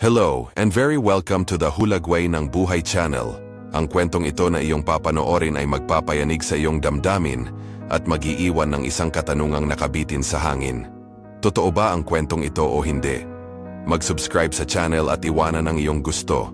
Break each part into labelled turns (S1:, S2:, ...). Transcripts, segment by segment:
S1: Hello and very welcome to the Hulagway ng Buhay Channel. Ang kwentong ito na iyong papanoorin ay magpapayanig sa iyong damdamin at mag-iiwan ng isang katanungang nakabitin sa hangin. Totoo ba ang kwentong ito o hindi? Mag-subscribe sa channel at iwanan ang iyong gusto.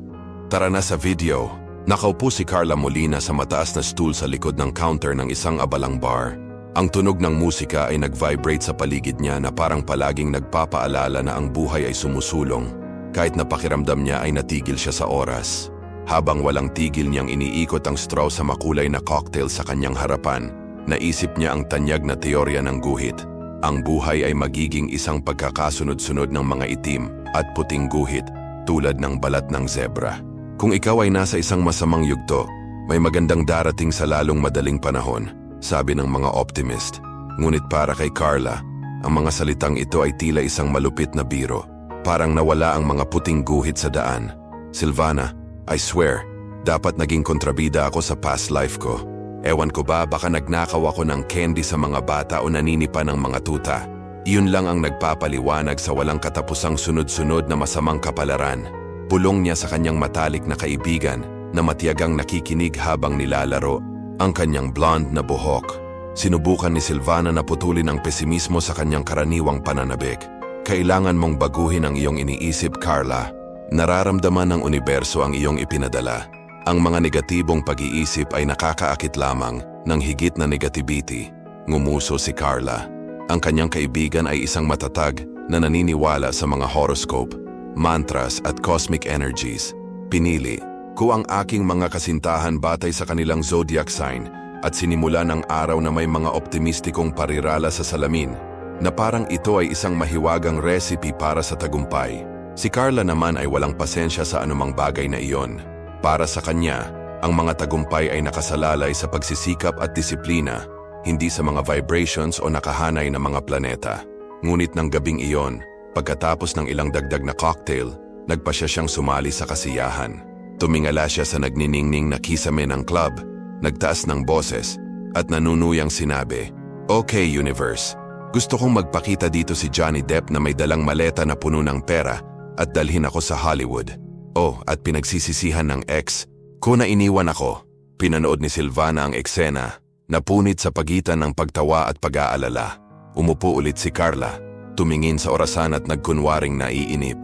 S1: Tara na sa video. Nakaupo si Carla Molina sa mataas na stool sa likod ng counter ng isang abalang bar. Ang tunog ng musika ay nag-vibrate sa paligid niya na parang palaging nagpapaalala na ang buhay ay sumusulong. Kahit na pakiramdam niya ay natigil siya sa oras. Habang walang tigil niyang iniikot ang straw sa makulay na cocktail sa kanyang harapan, naisip niya ang tanyag na teorya ng guhit. Ang buhay ay magiging isang pagkakasunod-sunod ng mga itim at puting guhit tulad ng balat ng zebra. Kung ikaw ay nasa isang masamang yugto, may magandang darating sa lalong madaling panahon, sabi ng mga optimist. Ngunit para kay Carla, ang mga salitang ito ay tila isang malupit na biro. Parang nawala ang mga puting guhit sa daan. Silvana, I swear, dapat naging kontrabida ako sa past life ko. Ewan ko ba, baka nagnakaw ako ng candy sa mga bata o naninipa ng mga tuta. Iyon lang ang nagpapaliwanag sa walang katapusang sunod-sunod na masamang kapalaran. Pulong niya sa kanyang matalik na kaibigan na matiyagang nakikinig habang nilalaro ang kanyang blonde na buhok. Sinubukan ni Silvana na putulin ang pesimismo sa kanyang karaniwang pananabik. Kailangan mong baguhin ang iyong iniisip, Carla. Nararamdaman ng universo ang iyong ipinadala. Ang mga negatibong pag-iisip ay nakakaakit lamang ng higit na negativity. Ngumuso si Carla. Ang kanyang kaibigan ay isang matatag na naniniwala sa mga horoscope, mantras at cosmic energies. Pinili ko ang aking mga kasintahan batay sa kanilang zodiac sign at sinimulan ang araw na may mga optimistikong parirala sa salamin na parang ito ay isang mahiwagang recipe para sa tagumpay. Si Carla naman ay walang pasensya sa anumang bagay na iyon. Para sa kanya, ang mga tagumpay ay nakasalalay sa pagsisikap at disiplina, hindi sa mga vibrations o nakahanay na mga planeta. Ngunit ng gabing iyon, pagkatapos ng ilang dagdag na cocktail, nagpasya siyang sumali sa kasiyahan. Tumingala siya sa nagniningning na kisame ng club, nagtaas ng boses, at nanunuyang sinabi, "Okay, Universe. Gusto kong magpakita dito si Johnny Depp na may dalang maleta na puno ng pera at dalhin ako sa Hollywood. Oh, at pinagsisisihan ng ex ko na iniwan ako." Pinanood ni Silvana ang eksena, napunit sa pagitan ng pagtawa at pag-aalala. Umupo ulit si Carla, tumingin sa orasan at nagkunwaring naiinip.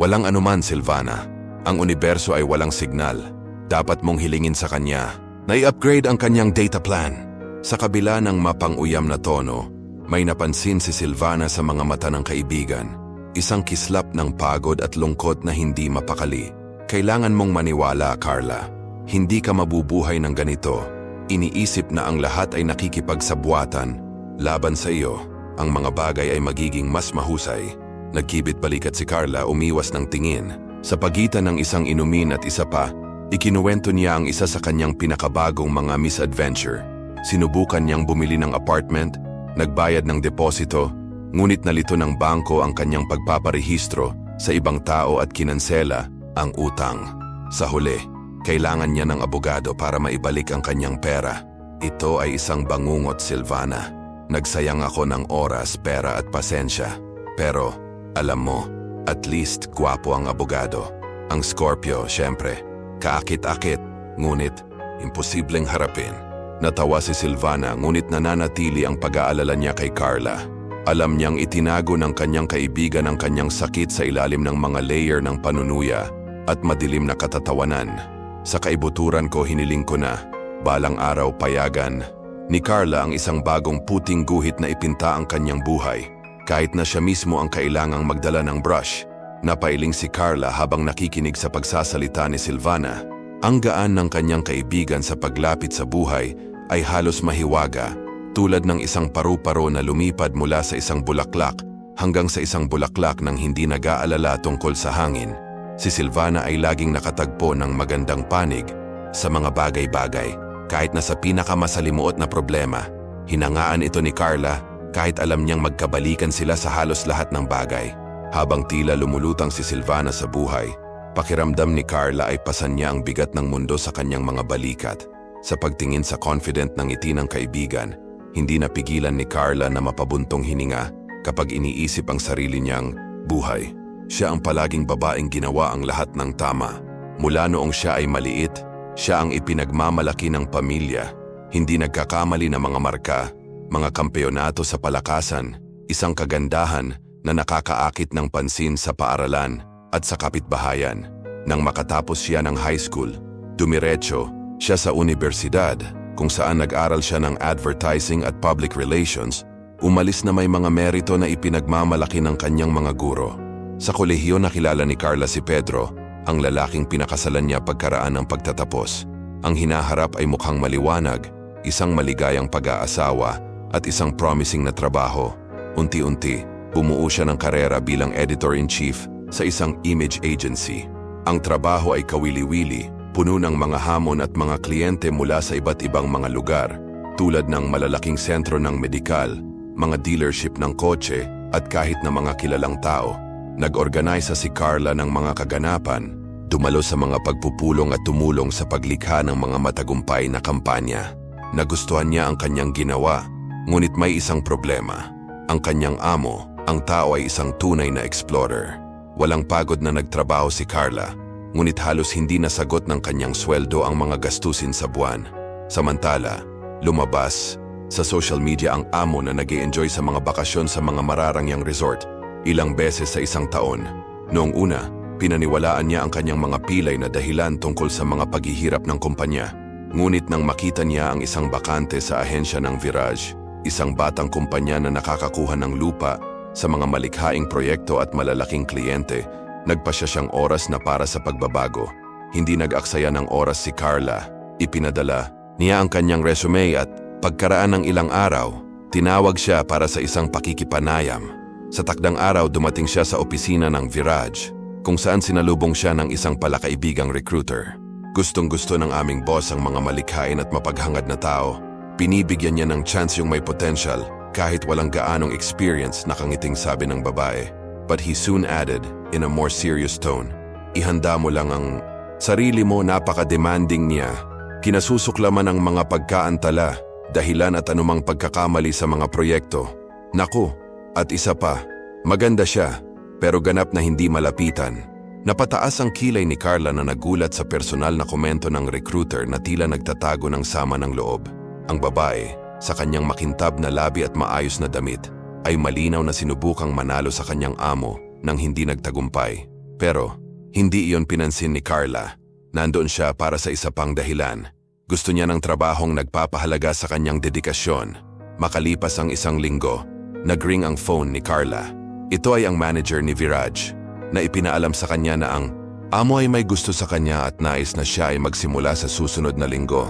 S1: "Walang anuman, Silvana. Ang universo ay walang signal. Dapat mong hilingin sa kanya na i-upgrade ang kanyang data plan." Sa kabila ng mapang-uyam na tono, may napansin si Silvana sa mga mata ng kaibigan. Isang kislap ng pagod at lungkot na hindi mapakali. "Kailangan mong maniwala, Carla. Hindi ka mabubuhay ng ganito. Iniisip na ang lahat ay nakikipagsabwatan laban sa iyo. Ang mga bagay ay magiging mas mahusay." Nagkibit balikat si Carla, umiwas ng tingin. Sa pagitan ng isang inumin at isa pa, ikinuwento niya ang isa sa kanyang pinakabagong mga misadventure. Sinubukan niyang bumili ng apartment, nagbayad ng deposito, ngunit nalito ng bangko ang kanyang pagpaparehistro sa ibang tao at kinansela ang utang. Sa huli, kailangan niya ng abogado para maibalik ang kanyang pera. Ito ay isang bangungot, Silvana. Nagsayang ako ng oras, pera at pasensya. Pero, alam mo, at least gwapo ang abogado. Ang Scorpio, syempre, kaakit-akit, ngunit imposibleng harapin. Natawa si Silvana, ngunit nananatili ang pag-aalala niya kay Carla. Alam niyang itinago ng kanyang kaibigan ang kanyang sakit sa ilalim ng mga layer ng panunuya at madilim na katatawanan. Sa kaibuturan ko, hiniling ko na, balang araw payagan ni Carla ang isang bagong puting guhit na ipinta ang kanyang buhay. Kahit na siya mismo ang kailangang magdala ng brush, napailing si Carla habang nakikinig sa pagsasalita ni Silvana. Ang gaan ng kanyang kaibigan sa paglapit sa buhay ay halos mahiwaga, tulad ng isang paru-paro na lumipad mula sa isang bulaklak hanggang sa isang bulaklak nang hindi nag-aalala tungkol sa hangin. Si Silvana ay laging nakatagpo ng magandang panig sa mga bagay-bagay, kahit na sa pinakamasalimuot na problema. Hinangaan ito ni Carla kahit alam niyang magkabalikan sila sa halos lahat ng bagay. Habang tila lumulutang si Silvana sa buhay, pakiramdam ni Carla ay pasan niya ang bigat ng mundo sa kanyang mga balikat. Sa pagtingin sa confident ng ngiti ng kaibigan, hindi napigilan ni Carla na mapabuntong hininga kapag iniisip ang sarili niyang buhay. siya ang palaging babaeng ginawa ang lahat ng tama. Mula noong siya ay maliit, siya ang ipinagmamalaki ng pamilya. Hindi nagkakamali na mga marka, mga kampeonato sa palakasan, isang kagandahan na nakakaakit ng pansin sa paaralan at sa kapitbahayan. Nang makatapos siya ng high school, dumiretso siya sa universidad kung saan nag-aral siya ng advertising at public relations. Umalis na may mga merito na ipinagmamalaki ng kanyang mga guro. Sa kolehiyo nakilala ni Carla si Pedro, ang lalaking pinakasalan niya pagkaraan ng pagtatapos. Ang hinaharap ay mukhang maliwanag, isang maligayang pag-aasawa at isang promising na trabaho. Unti-unti, bumuo siya ng karera bilang editor-in-chief sa isang image agency. Ang trabaho ay kawili-wili, puno ng mga hamon at mga kliyente mula sa iba't ibang mga lugar, tulad ng malalaking sentro ng medikal, mga dealership ng kotse at kahit na mga kilalang tao. Nag-organisa si Carla ng mga kaganapan, dumalo sa mga pagpupulong at tumulong sa paglikha ng mga matagumpay na kampanya. Nagustuhan niya ang kanyang ginawa, ngunit may isang problema. Ang kanyang amo, ang tao ay isang tunay na explorer. Walang pagod na nagtrabaho si Carla, ngunit halos hindi nasagot ng kanyang sweldo ang mga gastusin sa buwan. Samantala, lumabas sa social media ang amo na nag-e-enjoy sa mga bakasyon sa mga mararangyang resort ilang beses sa isang taon. Noong una, pinaniwalaan niya ang kanyang mga pilay na dahilan tungkol sa mga paghihirap ng kumpanya. Ngunit nang makita niya ang isang bakante sa ahensya ng Virage, isang batang kumpanya na nakakakuha ng lupa sa mga malikhaing proyekto at malalaking kliyente, nagpasya siyang oras na para sa pagbabago. Hindi nag-aksaya ng oras si Carla. Ipinadala niya ang kanyang resume at pagkaraan ng ilang araw, tinawag siya para sa isang pakikipanayam. Sa takdang araw dumating siya sa opisina ng Virage, kung saan sinalubong siya ng isang palakaibigang recruiter. Gustong-gusto ng aming boss ang mga malikhain at mapaghangad na tao. Pinibigyan niya ng chance yung may potential kahit walang gaanong experience, nakangiting sabi ng babae. But he soon added, in a more serious tone, ihanda mo lang ang sarili mo, napaka-demanding niya. Kinasusuklaman ang mga pagkaantala, dahilan at anumang pagkakamali sa mga proyekto. Naku, at isa pa, maganda siya, pero ganap na hindi malapitan. Napataas ang kilay ni Carla na nagulat sa personal na komento ng recruiter na tila nagtatago ng sama ng loob. Ang babae, sa kanyang makintab na labi at maayos na damit, ay malinaw na sinubukang manalo sa kanyang amo nang hindi nagtagumpay. Pero, hindi iyon pinansin ni Carla. Nandoon siya para sa isa pang dahilan. Gusto niya ng trabahong nagpapahalaga sa kanyang dedikasyon. Makalipas ang isang linggo, nag-ring ang phone ni Carla. Ito ay ang manager ni Virage, na ipinaalam sa kanya na ang amo ay may gusto sa kanya at nais na siya ay magsimula sa susunod na linggo.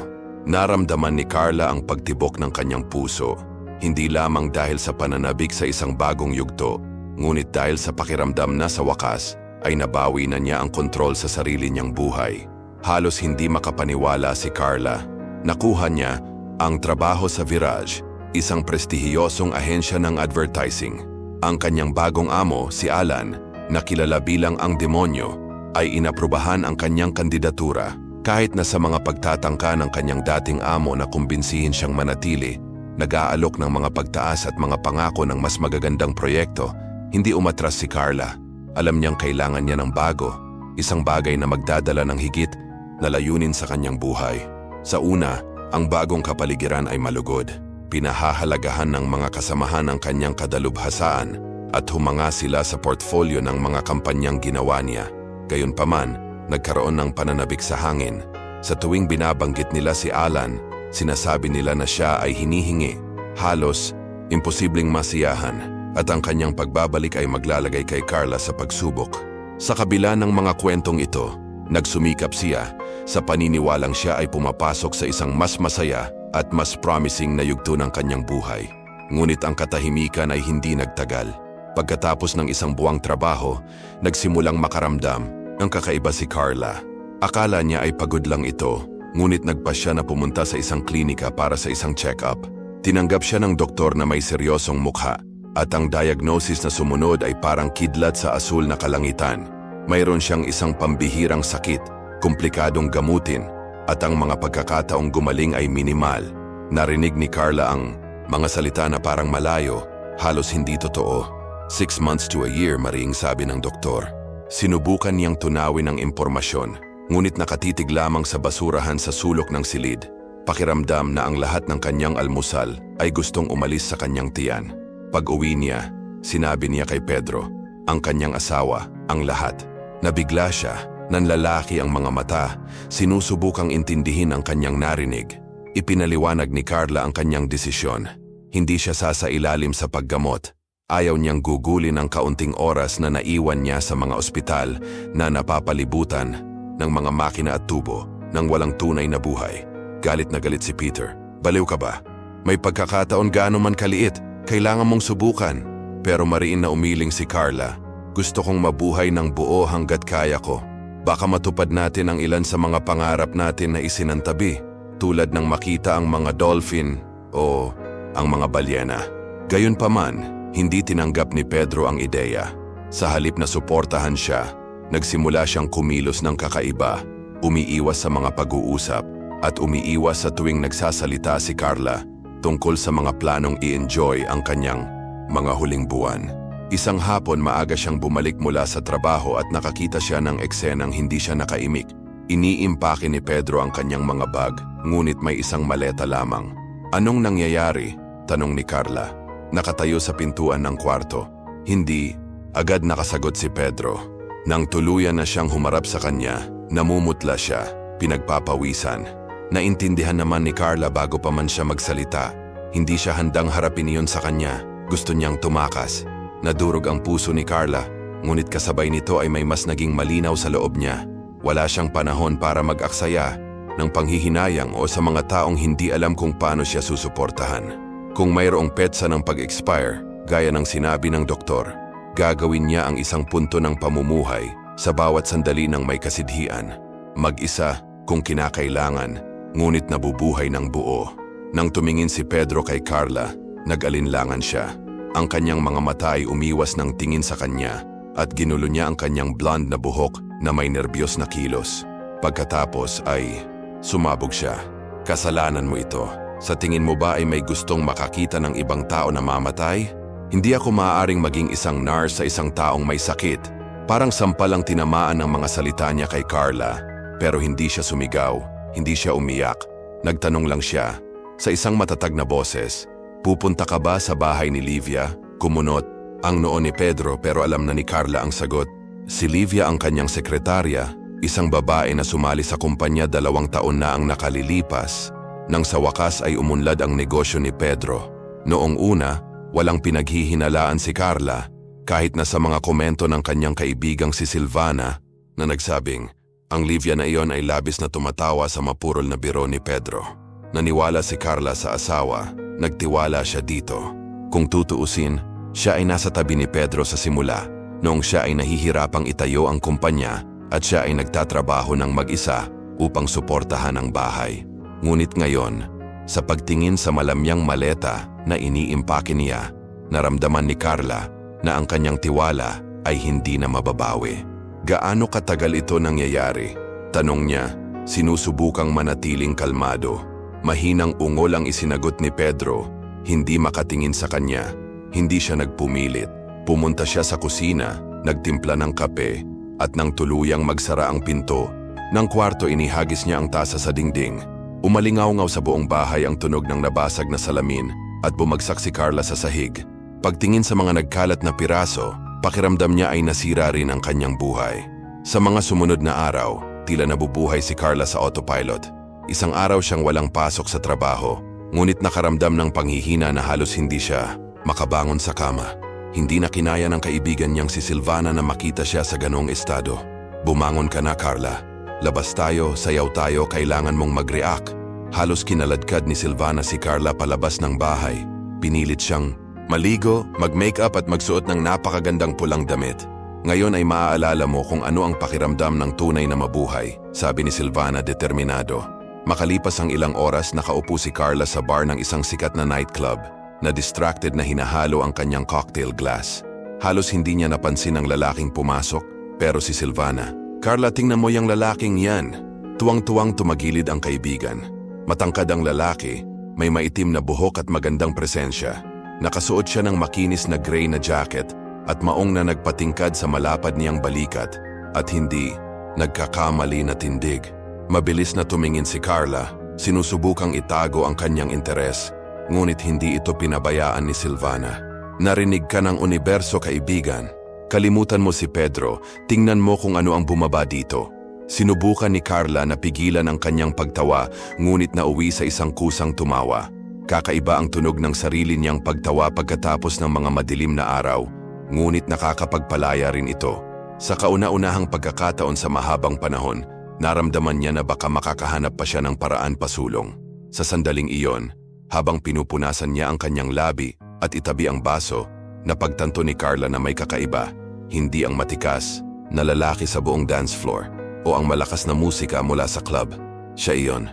S1: Naramdaman ni Carla ang pagtibok ng kanyang puso, hindi lamang dahil sa pananabik sa isang bagong yugto, ngunit dahil sa pakiramdam na sa wakas ay nabawi na niya ang kontrol sa sarili niyang buhay. Halos hindi makapaniwala si Carla. Nakuha niya ang trabaho sa Virage, isang prestihiyosong ahensya ng advertising. Ang kanyang bagong amo, si Alan, na kilala bilang ang demonyo, ay inaprubahan ang kanyang kandidatura. Kahit na sa mga pagtatangka ng kanyang dating amo na kumbinsihin siyang manatili, nag-aalok ng mga pagtaas at mga pangako ng mas magagandang proyekto, hindi umatras si Carla. Alam niyang kailangan niya ng bago, isang bagay na magdadala ng higit na layunin sa kanyang buhay. Sa una, ang bagong kapaligiran ay malugod. Pinahahalagahan ng mga kasamahan ang kanyang kadalubhasaan at humanga sila sa portfolio ng mga kampanyang ginawa niya. Gayunpaman, nagkaroon ng pananabik sa hangin. Sa tuwing binabanggit nila si Alan, sinasabi nila na siya ay hinihingi. Halos, imposibleng masiyahan at ang kanyang pagbabalik ay maglalagay kay Carla sa pagsubok. Sa kabila ng mga kwentong ito, nagsumikap siya sa paniniwalang siya ay pumapasok sa isang mas masaya at mas promising na yugto ng kanyang buhay. Ngunit ang katahimikan ay hindi nagtagal. Pagkatapos ng isang buwang trabaho, nagsimulang makaramdam ng kakaiba si Carla. Akala niya ay pagod lang ito, ngunit nagpasya na pumunta sa isang klinika para sa isang check-up. Tinanggap siya ng doktor na may seryosong mukha at ang diagnosis na sumunod ay parang kidlat sa asul na kalangitan. Mayroon siyang isang pambihirang sakit, komplikadong gamutin, at ang mga pagkakataong gumaling ay minimal. Narinig ni Carla ang mga salita na parang malayo, halos hindi totoo. 6 months to a year, mariing sabi ng doktor. Sinubukan niyang tunawin ang impormasyon, ngunit nakatitig lamang sa basurahan sa sulok ng silid. Pakiramdam na ang lahat ng kanyang almusal ay gustong umalis sa kanyang tiyan. Pag-uwi niya, sinabi niya kay Pedro, ang kanyang asawa, ang lahat. Nabigla siya, nanlalaki ang mga mata, sinusubukang intindihin ang kanyang narinig. Ipinaliwanag ni Carla ang kanyang desisyon. Hindi siya sasailalim sa paggamot. Ayaw niyang gugulin ang kaunting oras na naiwan niya sa mga ospital na napapalibutan ng mga makina at tubo ng walang tunay na buhay. Galit na galit si Peter. Baliw ka ba? May pagkakataon gaano man kaliit, kailangan mong subukan. Pero mariin na umiling si Carla. Gusto kong mabuhay ng buo hanggat kaya ko. Baka matupad natin ang ilan sa mga pangarap natin na isinantabi, tulad ng makita ang mga dolphin o ang mga balyena. Gayunpaman, hindi tinanggap ni Pedro ang ideya. Sa halip na suportahan siya, nagsimula siyang kumilos ng kakaiba, umiiwas sa mga pag-uusap at umiiwas sa tuwing nagsasalita si Carla tungkol sa mga planong i-enjoy ang kanyang mga huling buwan. Isang hapon maaga siyang bumalik mula sa trabaho at nakakita siya ng eksenang hindi siya nakaimik. Iniimpake ni Pedro ang kanyang mga bag, ngunit may isang maleta lamang. Anong nangyayari? Tanong ni Carla. Nakatayo sa pintuan ng kwarto. Hindi, agad nakasagot si Pedro. Nang tuluyan na siyang humarap sa kanya, namumutla siya, pinagpapawisan. Naintindihan naman ni Carla bago pa man siya magsalita. Hindi siya handang harapin iyon sa kanya. Gusto niyang tumakas. Nadurog ang puso ni Carla, ngunit kasabay nito ay may mas naging malinaw sa loob niya. Wala siyang panahon para mag-aksaya ng panghihinayang o sa mga taong hindi alam kung paano siya susuportahan. Kung mayroong petsa ng pag-expire, gaya ng sinabi ng doktor, gagawin niya ang isang punto ng pamumuhay sa bawat sandali ng may kasidhian. Mag-isa kung kinakailangan, ngunit nabubuhay ng buo. Nang tumingin si Pedro kay Carla, nag-alinlangan siya. Ang kanyang mga mata ay umiwas ng tingin sa kanya at ginulo niya ang kanyang blonde na buhok na may nerbyos na kilos. Pagkatapos ay sumabog siya. Kasalanan mo ito. Sa tingin mo ba ay may gustong makakita ng ibang tao na mamatay? Hindi ako maaaring maging isang nurse sa isang taong may sakit. Parang sampal ang tinamaan ng mga salita niya kay Carla. Pero hindi siya sumigaw, hindi siya umiyak. Nagtanong lang siya, sa isang matatag na boses, pupunta ka ba sa bahay ni Livia? Kumunot ang noo ni Pedro pero alam na ni Carla ang sagot. Si Livia ang kanyang sekretarya, isang babae na sumali sa kumpanya 2 taon na ang nakalilipas. Nang sa wakas ay umunlad ang negosyo ni Pedro. Noong una, walang pinaghihinalaan si Carla, kahit na sa mga komento ng kanyang kaibigang si Silvana na nagsabing, ang Livia na iyon ay labis na tumatawa sa mapurol na biro ni Pedro. Naniwala si Carla sa asawa, nagtiwala siya dito. Kung tutuusin, siya ay nasa tabi ni Pedro sa simula, noong siya ay nahihirapang itayo ang kumpanya at siya ay nagtatrabaho ng mag-isa upang suportahan ang bahay. Ngunit ngayon, sa pagtingin sa malamyang maleta na iniimpake niya, naramdaman ni Carla na ang kanyang tiwala ay hindi na mababawi. Gaano katagal ito nangyayari? Tanong niya, sinusubukang manatiling kalmado. Mahinang ungol ang isinagot ni Pedro, hindi makatingin sa kanya. Hindi siya nagpumilit. Pumunta siya sa kusina, nagtimpla ng kape, at nang tuluyang magsara ang pinto, ng kwarto inihagis niya ang tasa sa dingding. Umalingaw-ngaw sa buong bahay ang tunog ng nabasag na salamin at bumagsak si Carla sa sahig. Pagtingin sa mga nagkalat na piraso, pakiramdam niya ay nasira rin ang kanyang buhay. Sa mga sumunod na araw, tila nabubuhay si Carla sa autopilot. Isang araw siyang walang pasok sa trabaho, ngunit nakaramdam ng panghihina na halos hindi siya makabangon sa kama. Hindi na kinaya ng kaibigan niyang si Silvana na makita siya sa ganong estado. Bumangon ka na, Carla. Labas tayo, sayaw tayo, kailangan mong mag-react. Halos kinaladkad ni Silvana si Carla palabas ng bahay. Pinilit siyang maligo, mag-makeup at magsuot ng napakagandang pulang damit. Ngayon ay maaalala mo kung ano ang pakiramdam ng tunay na mabuhay, sabi ni Silvana determinado. Makalipas ang ilang oras, nakaupo si Carla sa bar ng isang sikat na nightclub, na distracted na hinahalo ang kanyang cocktail glass. Halos hindi niya napansin ang lalaking pumasok, pero si Silvana, Carla, tingnan mo yung lalaking yan. Tuwang-tuwang tumagilid ang kaibigan. Matangkad ang lalaki, may maitim na buhok at magandang presensya. Nakasuot siya ng makinis na gray na jacket at maong na nagpatingkad sa malapad niyang balikat at hindi nagkakamali na tindig. Mabilis na tumingin si Carla, sinusubukang itago ang kanyang interes, ngunit hindi ito pinabayaan ni Silvana. Narinig ka ng universo, kaibigan. Kalimutan mo si Pedro, tingnan mo kung ano ang bumaba dito. Sinubukan ni Carla na pigilan ang kanyang pagtawa, ngunit nauwi sa isang kusang tumawa. Kakaiba ang tunog ng sarili niyang pagtawa pagkatapos ng mga madilim na araw, ngunit nakakapagpalaya rin ito. Sa kauna-unahang pagkakataon sa mahabang panahon, naramdaman niya na baka makakahanap pa siya ng paraan pasulong. Sa sandaling iyon, habang pinupunasan niya ang kanyang labi at itabi ang baso, napagtanto ni Carla na may kakaiba, hindi ang matikas na lalaki sa buong dance floor o ang malakas na musika mula sa club. Siya iyon.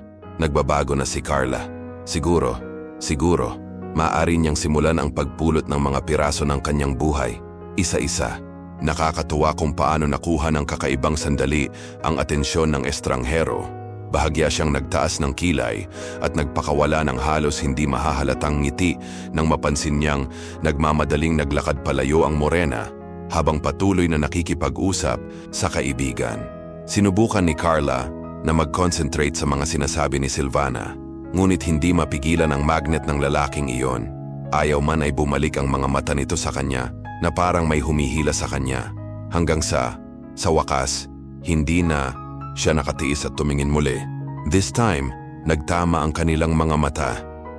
S1: Nagbabago na si Carla. Siguro, maaari niyang simulan ang pagpulot ng mga piraso ng kanyang buhay, isa-isa. Nakakatuwa kung paano nakuha ng kakaibang sandali ang atensyon ng estranghero. Bahagya siyang nagtaas ng kilay at nagpakawala ng halos hindi mahahalatang ngiti nang mapansin niyang nagmamadaling naglakad palayo ang morena habang patuloy na nakikipag-usap sa kaibigan. Sinubukan ni Carla na mag-concentrate sa mga sinasabi ni Silvana, ngunit hindi mapigilan ang magnet ng lalaking iyon. Ayaw man ay bumalik ang mga mata nito sa kanya na parang may humihila sa kanya. Hanggang sa wakas, hindi na siya nakatiis at tumingin muli. This time, nagtama ang kanilang mga mata.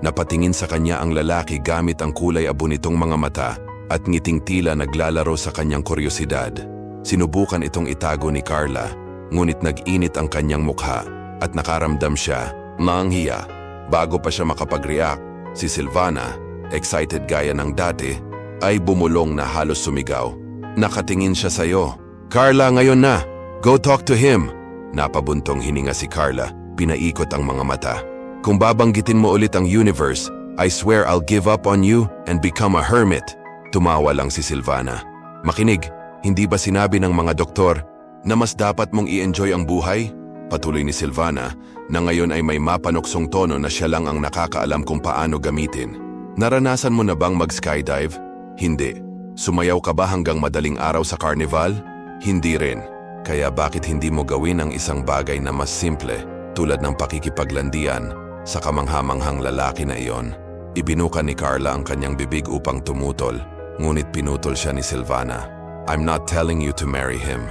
S1: Napatingin sa kanya ang lalaki gamit ang kulay abo nitong mga mata at ngiting tila naglalaro sa kanyang kuryosidad. Sinubukan itong itago ni Carla, ngunit nag-init ang kanyang mukha at nakaramdam siya ng hiya. Bago pa siya makapag-react, si Silvana, excited gaya ng dati, ay bumulong na halos sumigaw. Nakatingin siya sa'yo. Carla, ngayon na! Go talk to him! Napabuntong hininga si Carla, pinaikot ang mga mata. Kung babanggitin mo ulit ang universe, I swear I'll give up on you and become a hermit. Tumawa lang si Silvana. Makinig, hindi ba sinabi ng mga doktor na mas dapat mong i-enjoy ang buhay? Patuloy ni Silvana, na ngayon ay may mapanuksong tono na siya lang ang nakakaalam kung paano gamitin. Naranasan mo na bang mag-skydive? Hindi. Sumayaw ka ba hanggang madaling araw sa carnival? Hindi rin. Kaya bakit hindi mo gawin ang isang bagay na mas simple tulad ng pakikipaglandian sa kamanghamanghang lalaki na iyon? Ibinuka ni Carla ang kanyang bibig upang tumutol, ngunit pinutol siya ni Silvana. I'm not telling you to marry him.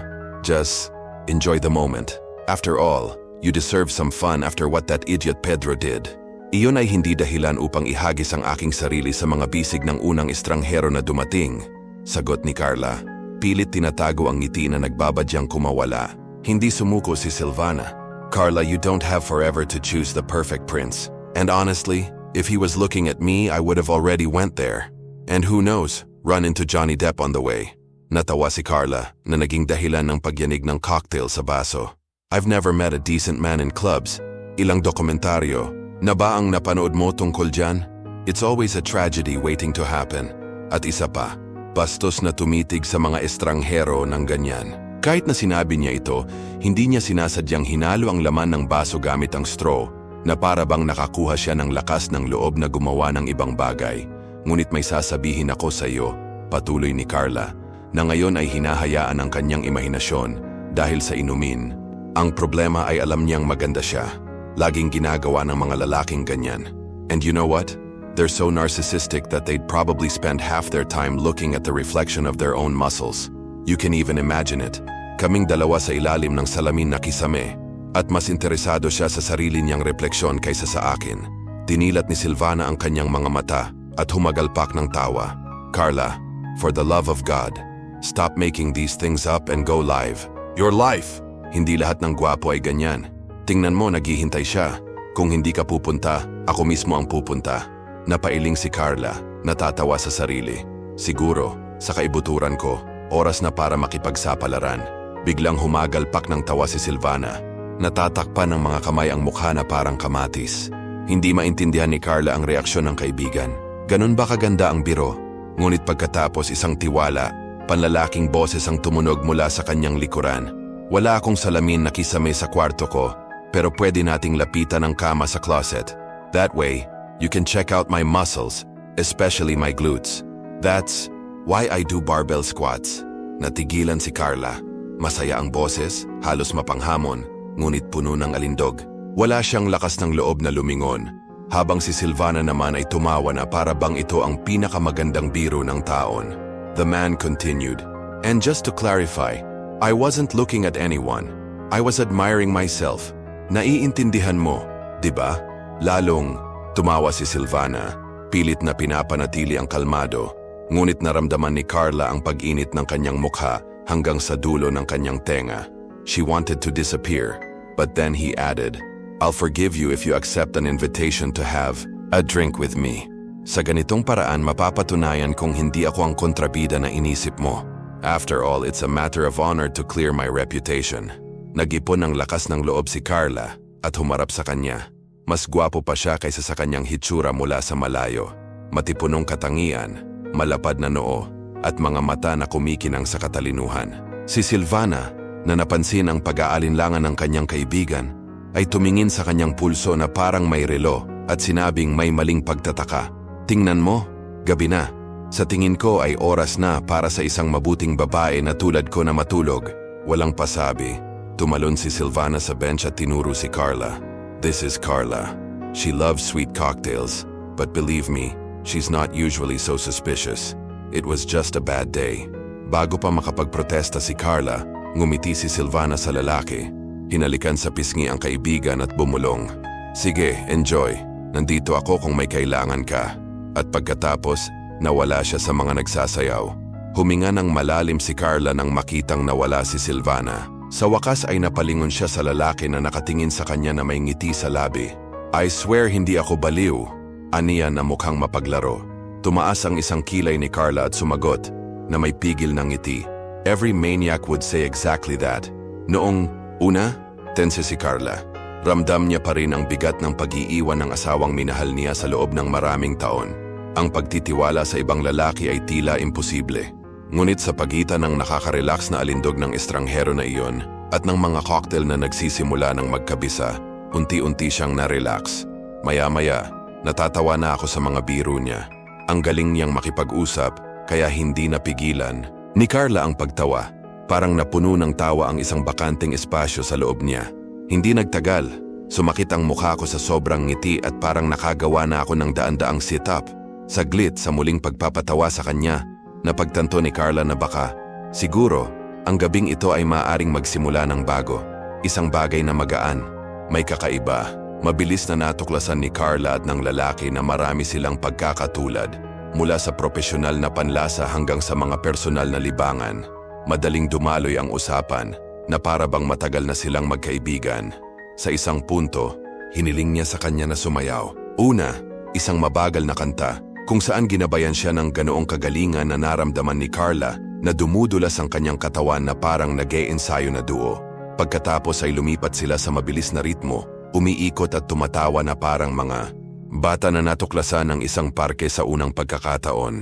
S1: Just enjoy the moment. After all, you deserve some fun after what that idiot Pedro did. Iyon ay hindi dahilan upang ihagis ang aking sarili sa mga bisig ng unang estranghero na dumating. Sagot ni Carla. Pilit tinatago ang ngiti na nagbabadyang kumawala. Hindi sumuko si Silvana. Carla, you don't have forever to choose the perfect prince. And honestly, if he was looking at me, I would have already went there. And who knows, run into Johnny Depp on the way. Natawa si Carla na naging dahilan ng pagyanig ng cocktail sa baso. I've never met a decent man in clubs. Ilang dokumentaryo na ba ang napanood mo tungkol dyan? It's always a tragedy waiting to happen. At isa pa, bastos na tumitig sa mga estranghero ng ganyan. Kahit na sinabi niya ito, hindi niya sinasadyang hinalo ang laman ng baso gamit ang straw na para bang nakakuha siya ng lakas ng loob na gumawa ng ibang bagay. Ngunit may sasabihin ako sa iyo, patuloy ni Carla, na ngayon ay hinahayaan ang kanyang imahinasyon dahil sa inumin. Ang problema ay alam niyang maganda siya. Laging ginagawa ng mga lalaking ganyan. And you know what? They're so narcissistic that they'd probably spend half their time looking at the reflection of their own muscles. You can even imagine it. Kaming dalawa sa ilalim ng salamin na kisame, at mas interesado siya sa sarili niyang refleksyon kaysa sa akin. Tinilat ni Silvana ang kanyang mga mata at humagalpak ng tawa. Carla, for the love of God, stop making these things up and go live. Your life! Hindi lahat ng gwapo ay ganyan. Tingnan mo, naghihintay siya. Kung hindi ka pupunta, ako mismo ang pupunta. Napailing si Carla, natatawa sa sarili. Siguro, sa kaibuturan ko, oras na para makipagsapalaran. Biglang humagalpak ng tawa si Silvana. Natatakpan ng mga kamay ang mukha na parang kamatis. Hindi maintindihan ni Carla ang reaksyon ng kaibigan. Ganun ba kaganda ang biro? Ngunit pagkatapos isang tiwala, panlalaking boses ang tumunog mula sa kanyang likuran. Wala akong salamin na kisame sa kwarto ko, pero pwede nating lapitan ang kama sa closet. That way, you can check out my muscles, especially my glutes. That's Why I do barbell squats? Natigilan si Carla. Masaya ang boses, halos mapanghamon, ngunit puno ng alindog. Wala siyang lakas ng loob na lumingon, habang si Silvana naman ay tumawa na para bang ito ang pinakamagandang biro ng taon. The man continued, "And just to clarify, I wasn't looking at anyone. I was admiring myself. Naiintindihan mo, di ba?" Lalong tumawa si Silvana, pilit na pinapanatili ang kalmado, ngunit naramdaman ni Carla ang pag-init ng kanyang mukha hanggang sa dulo ng kanyang tenga. She wanted to disappear, but then he added, "I'll forgive you if you accept an invitation to have a drink with me." Sa ganitong paraan mapapatunayan kung hindi ako ang kontrabida na inisip mo. After all, it's a matter of honor to clear my reputation. Nag-ipon ng lakas ng loob si Carla at humarap sa kanya. Mas gwapo pa siya kaysa sa kanyang hitsura mula sa malayo. Matipunong katangian, malapad na noo, at mga mata na kumikinang sa katalinuhan. Si Silvana, na napansin ang pag-aalinlangan ng kanyang kaibigan, ay tumingin sa kanyang pulso na parang may relo at sinabing may maling pagtataka. "Tingnan mo, gabi na. Sa tingin ko ay oras na para sa isang mabuting babae na tulad ko na matulog." Walang pasabi, tumalon si Silvana sa bench at tinuro si Carla. "This is Carla. She loves sweet cocktails, but believe me, she's not usually so suspicious. It was just a bad day." Bago pa makapagprotesta si Carla, ngumiti si Silvana sa lalaki. Hinalikan sa pisngi ang kaibigan at bumulong. "Sige, enjoy. Nandito ako kung may kailangan ka." At pagkatapos, nawala siya sa mga nagsasayaw. Huminga ng malalim si Carla nang makitang nawala si Silvana. Sa wakas ay napalingon siya sa lalaki na nakatingin sa kanya na may ngiti sa labi. "I swear hindi ako baliw," aniya na mukhang mapaglaro. Tumaas ang isang kilay ni Carla at sumagot, na may pigil ng ngiti. Every maniac would say exactly that. Noong una, tense si Carla. Ramdam niya pa rin ang bigat ng pag-iiwan ng asawang minahal niya sa loob ng maraming taon. Ang pagtitiwala sa ibang lalaki ay tila imposible. Ngunit sa pagitan ng nakaka-relax na alindog ng estranghero na iyon at ng mga cocktail na nagsisimula ng magkabisa, unti-unti siyang na-relax. Maya-maya, natatawa na ako sa mga biro niya. Ang galing niyang makipag-usap, kaya hindi napigilan. Ni Carla ang pagtawa. Parang napuno ng tawa ang isang bakanting espasyo sa loob niya. Hindi nagtagal, sumakit ang mukha ko sa sobrang ngiti at parang nakagawa na ako ng daan-daang sit-up. Saglit sa muling pagpapatawa sa kanya, napagtanto ni Carla na baka, siguro, ang gabing ito ay maaaring magsimula ng bago. Isang bagay na magaan, may kakaiba. Mabilis na natuklasan ni Carla at ng lalaki na marami silang pagkakatulad. Mula sa propesyonal na panlasa hanggang sa mga personal na libangan. Madaling dumaloy ang usapan na para bang matagal na silang magkaibigan. Sa isang punto, hiniling niya sa kanya na sumayaw. Una, isang mabagal na kanta kung saan ginabayan siya ng ganoong kagalingan na naramdaman ni Carla na dumudulas ang kanyang katawan na parang nag-e-ensayo na duo. Pagkatapos ay lumipat sila sa mabilis na ritmo, umiikot at tumatawa na parang mga bata na natuklasan ng isang parke sa unang pagkakataon.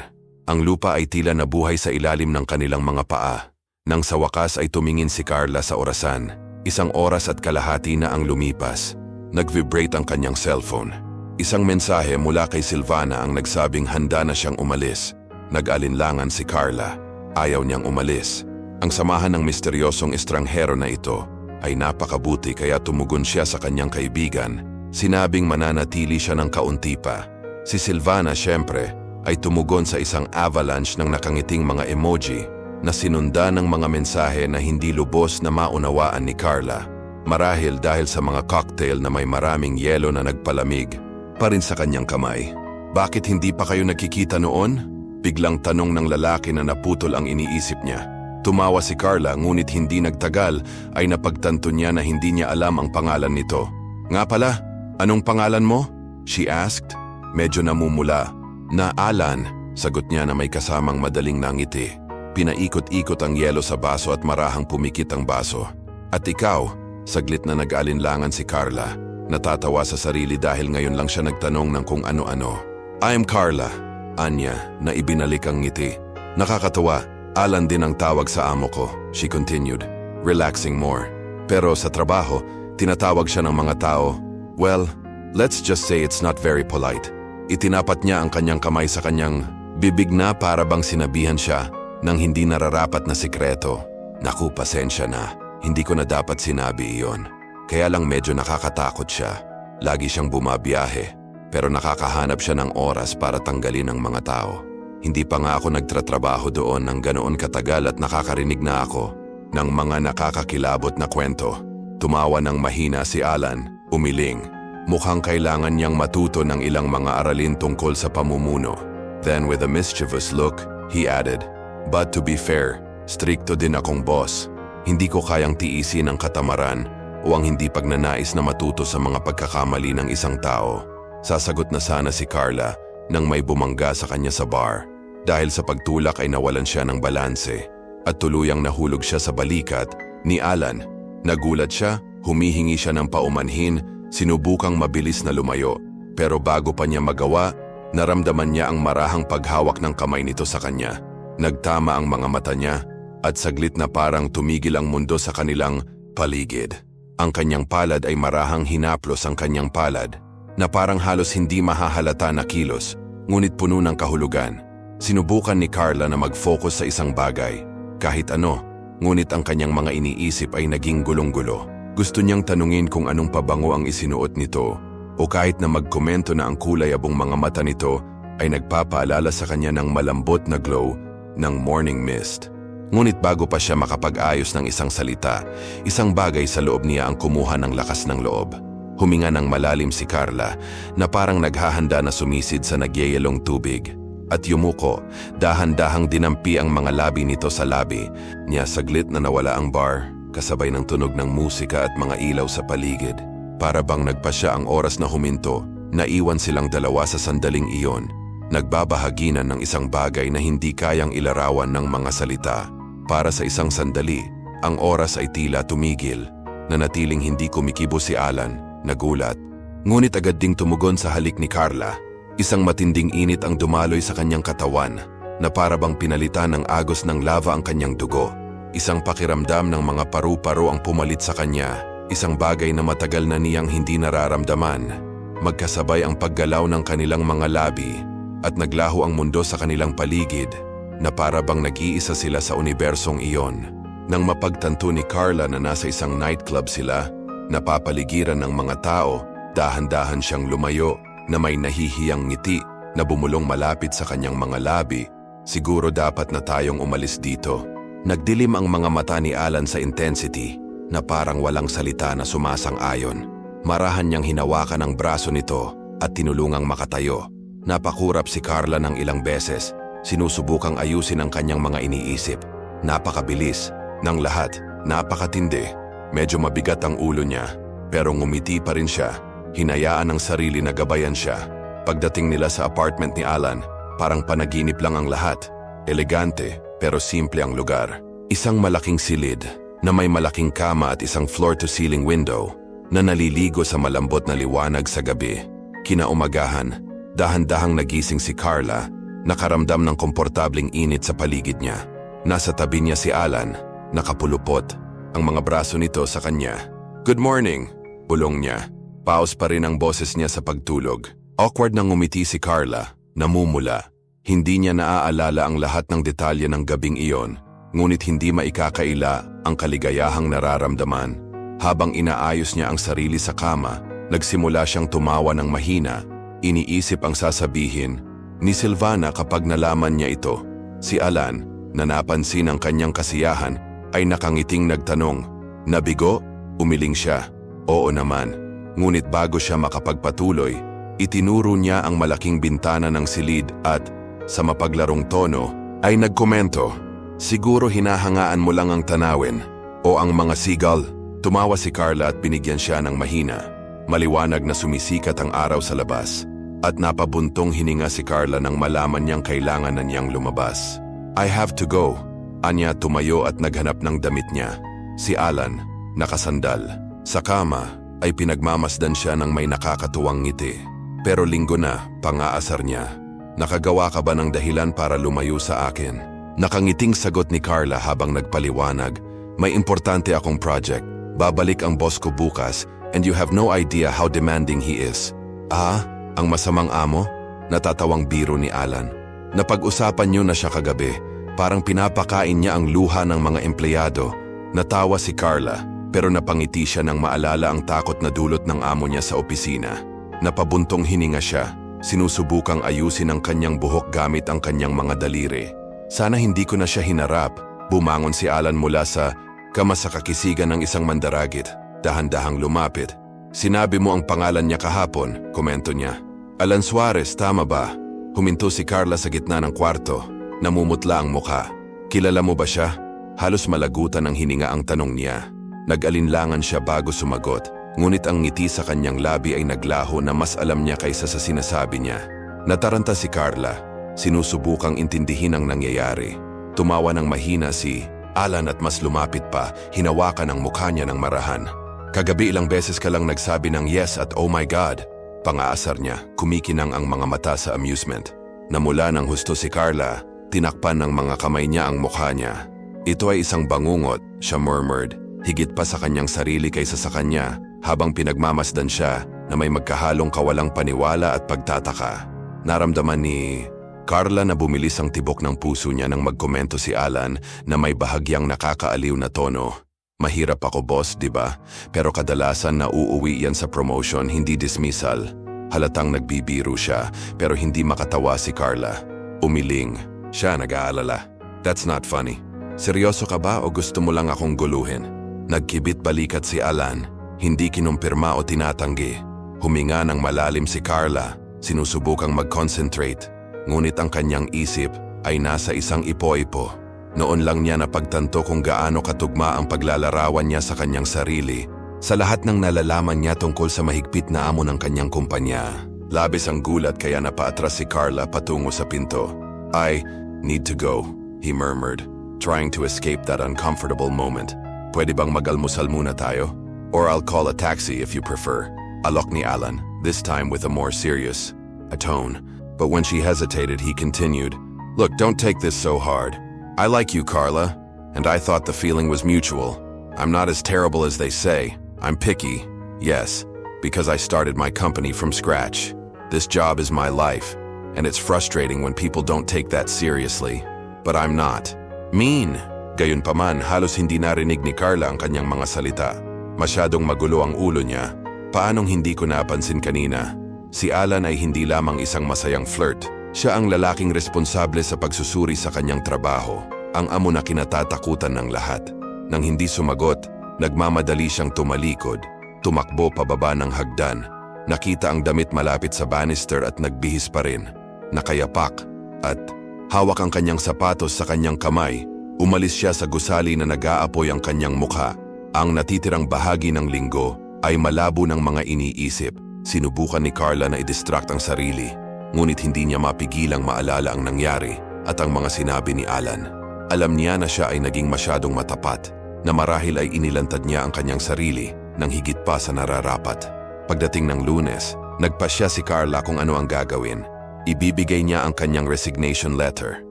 S1: Ang lupa ay tila nabuhay sa ilalim ng kanilang mga paa. Nang sa wakas ay tumingin si Carla sa orasan. 1 oras at kalahati na ang lumipas. Nag-vibrate ang kanyang cellphone. Isang mensahe mula kay Silvana ang nagsabing handa na siyang umalis. Nag-alinlangan si Carla. Ayaw niyang umalis. Ang samahan ng misteryosong estranghero na ito ay napakabuti kaya tumugon siya sa kanyang kaibigan. Sinabing mananatili siya ng kaunti pa. Si Silvana siyempre ay tumugon sa isang avalanche ng nakangiting mga emoji na sinundan ng mga mensahe na hindi lubos na maunawaan ni Carla. Marahil dahil sa mga cocktail na may maraming yelo na nagpalamig pa rin sa kanyang kamay. "Bakit hindi pa kayo nagkikita noon?" Biglang tanong ng lalaki na naputol ang iniisip niya. Tumawa si Carla ngunit hindi nagtagal ay napagtanto niya na hindi niya alam ang pangalan nito. "Nga pala, anong pangalan mo?" she asked. Medyo namumula. "Na Alan," sagot niya na may kasamang madaling nangiti. Pinaikot-ikot ang yelo sa baso at marahang pumikit ang baso. "At ikaw?" Saglit na nag-alinlangan si Carla. Natatawa sa sarili dahil ngayon lang siya nagtanong ng kung ano-ano. "I am Carla," anya na ibinalik ang ngiti. "Nakakatawa, Alan din ang tawag sa amo ko," she continued, relaxing more. "Pero sa trabaho, tinatawag siya ng mga tao, well, let's just say it's not very polite." Itinapat niya ang kanyang kamay sa kanyang Bibig na para bang sinabihan siya ng hindi nararapat na sikreto. Naku, pasensya na. Hindi ko na dapat sinabi iyon. Kaya lang medyo nakakatakot siya. Lagi siyang bumabiyahe, pero nakakahanap siya ng oras para tanggalin ang mga tao. Hindi pa nga ako nagtratrabaho doon ng ganoon katagal at nakakarinig na ako ng mga nakakakilabot na kwento. Tumawa ng mahina si Alan, umiling. Mukhang kailangan niyang matuto ng ilang mga aralin tungkol sa pamumuno. Then with a mischievous look, he added, "But to be fair, strikto din akong boss. Hindi ko kayang tiisin ang katamaran o ang hindi pagnanais na matuto sa mga pagkakamali ng isang tao." Sasagot na sana si Carla nang may bumangga sa kanya sa bar. Dahil sa pagtulak ay nawalan siya ng balanse at tuluyang nahulog siya sa balikat ni Alan. Nagulat siya, humihingi siya ng paumanhin, sinubukang mabilis na lumayo. Pero bago pa niya magawa, naramdaman niya ang marahang paghawak ng kamay nito sa kanya. Nagtama ang mga mata niya at saglit na parang tumigil ang mundo sa kanilang paligid. Ang kanyang palad ay marahang hinaplos ang kanyang palad na parang halos hindi mahahalata na kilos, ngunit puno ng kahulugan. Sinubukan ni Carla na mag-focus sa isang bagay, kahit ano, ngunit ang kanyang mga iniisip ay naging gulong-gulo. Gusto niyang tanungin kung anong pabango ang isinuot nito, o kahit na magkomento na ang kulay-abong mga mata nito ay nagpapaalala sa kanya ng malambot na glow ng morning mist. Ngunit bago pa siya makapag-ayos ng isang salita, isang bagay sa loob niya ang kumuha ng lakas ng loob. Huminga ng malalim si Carla na parang naghahanda na sumisid sa nagyayalong tubig. At yumuko, dahan-dahang dinampi ang mga labi nito sa labi niya. Saglit na nawala ang bar, kasabay ng tunog ng musika at mga ilaw sa paligid. Para bang nagpasya ang oras na huminto, naiwan silang dalawa sa sandaling iyon, nagbabahaginan ng isang bagay na hindi kayang ilarawan ng mga salita. Para sa isang sandali, ang oras ay tila tumigil. Nanatiling hindi kumikibo si Alan, nagulat. Ngunit agad ding tumugon sa halik ni Carla. Isang matinding init ang dumaloy sa kanyang katawan na para bang pinalitan ng agos ng lava ang kanyang dugo. Isang pakiramdam ng mga paru-paro ang pumalit sa kanya, isang bagay na matagal na niyang hindi nararamdaman. Magkasabay ang paggalaw ng kanilang mga labi at naglaho ang mundo sa kanilang paligid na para bang nag-iisa sila sa unibersong iyon. Nang mapagtanto ni Carla na nasa isang nightclub sila, napapaligiran ng mga tao, dahan-dahan siyang lumayo na may nahihiyang ngiti na bumulong malapit sa kanyang mga labi. "Siguro dapat na tayong umalis dito." Nagdilim ang mga mata ni Alan sa intensity na parang walang salita na sumasang-ayon. Marahan niyang hinawakan ang braso nito at tinulungang makatayo. Napakurap si Carla ng ilang beses, sinusubukang ayusin ang kanyang mga iniisip. Napakabilis ng lahat, napakatindi. Medyo mabigat ang ulo niya, pero ngumiti pa rin siya. Hinayaan ng sarili na gabayan siya. Pagdating nila sa apartment ni Alan, parang panaginip lang ang lahat. Elegante, pero simple ang lugar. Isang malaking silid na may malaking kama at isang floor-to-ceiling window na naliligo sa malambot na liwanag sa gabi. Kinaumagahan, dahan-dahang nagising si Carla, nakaramdam ng komportabling init sa paligid niya. Nasa tabi niya si Alan, nakapulupot, ang mga braso nito sa kanya. "Good morning," bulong niya. Paus pa rin ang boses niya sa pagtulog. Awkward nang ngumiti si Carla, namumula. Hindi niya naaalala ang lahat ng detalye ng gabing iyon, ngunit hindi maikakaila ang kaligayahang nararamdaman. Habang inaayos niya ang sarili sa kama, nagsimula siyang tumawa ng mahina. Iniisip ang sasabihin ni Silvana kapag nalaman niya ito. Si Alan, na napansin ang kanyang kasiyahan, ay nakangiting nagtanong, "Nabigo?" Umiling siya, "Oo naman." Ngunit bago siya makapagpatuloy, itinuro niya ang malaking bintana ng silid at, sa mapaglarong tono, ay nagkomento, "Siguro hinahangaan mo lang ang tanawin o ang mga seagull." Tumawa si Carla at binigyan siya ng mahina. Maliwanag na sumisikat ang araw sa labas at napabuntong hininga si Carla nang malaman niyang kailangan na niyang lumabas. "I have to go." Anya tumayo at naghanap ng damit niya. Si Alan, nakasandal sa kama, ay pinagmamasdan siya ng may nakakatuwang ngiti. "Pero linggo na," pangaasar niya. "Nakagawa ka ba ng dahilan para lumayo sa akin?" Nakangiting sagot ni Carla habang nagpaliwanag, "May importante akong project. Babalik ang boss ko bukas and you have no idea how demanding he is." "Ah, ang masamang amo?" Natatawang biro ni Alan. Napag-usapan niyo na siya kagabi. Parang pinapakain niya ang luha ng mga empleyado. Natawa si Carla, pero napangiti siya nang maalala ang takot na dulot ng amo niya sa opisina. Napabuntong hininga siya. Sinusubukang ayusin ang kanyang buhok gamit ang kanyang mga daliri. Sana hindi ko na siya hinarap. Bumangon si Alan mula sa kamasakakisigan ng isang mandaragit. Dahan-dahang lumapit. Sinabi mo ang pangalan niya kahapon, komento niya. Alan Suarez, tama ba? Huminto si Carla sa gitna ng kwarto. Namumutla ang mukha. Kilala mo ba siya? Halos malagutan ang hininga ang tanong niya. Nag-alinlangan siya bago sumagot. Ngunit ang ngiti sa kanyang labi ay naglaho na mas alam niya kaysa sa sinasabi niya. Nataranta si Carla. Sinusubukang intindihin ang nangyayari. Tumawa ng mahina si Alan at mas lumapit pa, hinawakan ang mukha niya ng marahan. Kagabi ilang beses ka lang nagsabi ng yes at oh my God. Pangaasar niya, kumikinang ang mga mata sa amusement. Namula ng husto si Carla, tinakpan ng mga kamay niya ang mukha niya. Ito ay isang bangungot, siya murmured, higit pa sa kanyang sarili kaysa sa kanya, habang pinagmamasdan siya na may magkahalong kawalang paniwala at pagtataka. Naramdaman ni Carla na bumilis ang tibok ng puso niya nang magkomento si Alan na may bahagyang nakakaaliw na tono. Mahirap ako boss, di ba? Pero kadalasan na uuwi yan sa promotion, hindi dismissal. Halatang nagbibiro siya, pero hindi makatawa si Carla. Umiling. Siya nag-aalala. That's not funny. Seryoso ka ba o gusto mo lang akong guluhin? Nagkibit balikat si Alan. Hindi kinumpirma o tinatanggi. Huminga ng malalim si Carla. Sinusubukang mag-concentrate. Ngunit ang kanyang isip ay nasa isang ipo-ipo. Noon lang niya napagtanto kung gaano katugma ang paglalarawan niya sa kanyang sarili sa lahat ng nalalaman niya tungkol sa mahigpit na amo ng kanyang kumpanya. Labis ang gulat kaya napaatras si Carla patungo sa pinto. I need to go, he murmured, trying to escape that uncomfortable moment. Pwede bang mag-almusal muna tayo? Or I'll call a taxi if you prefer. Alok ni Alan, this time with a more serious tone. But when she hesitated, he continued, Look, don't take this so hard. I like you, Carla, and I thought the feeling was mutual. I'm not as terrible as they say. I'm picky, yes, because I started my company from scratch. This job is my life, and it's frustrating when people don't take that seriously. But I'm not mean. Gayunpaman, halos hindi narinig ni Carla ang kanyang mga salita. Masyadong magulo ang ulo niya. Paanong hindi ko napansin kanina? Si Alan ay hindi lamang isang masayang flirt. Siya ang lalaking responsable sa pagsusuri sa kanyang trabaho, ang amo na kinatatakutan ng lahat. Nang hindi sumagot, nagmamadali siyang tumalikod, tumakbo pababa ng hagdan. Nakita ang damit malapit sa banister at nagbihis pa rin. Nakayapak at hawak ang kanyang sapatos sa kanyang kamay. Umalis siya sa gusali na nag-aapoy ang kanyang mukha. Ang natitirang bahagi ng linggo ay malabo ng mga iniisip. Sinubukan ni Carla na i-distract ang sarili. Ngunit hindi niya mapigilang maalala ang nangyari at ang mga sinabi ni Alan. Alam niya na siya ay naging masyadong matapat, na marahil ay inilantad niya ang kanyang sarili nang higit pa sa nararapat. Pagdating ng Lunes, nagpasya si Carla kung ano ang gagawin. Ibibigay niya ang kanyang resignation letter.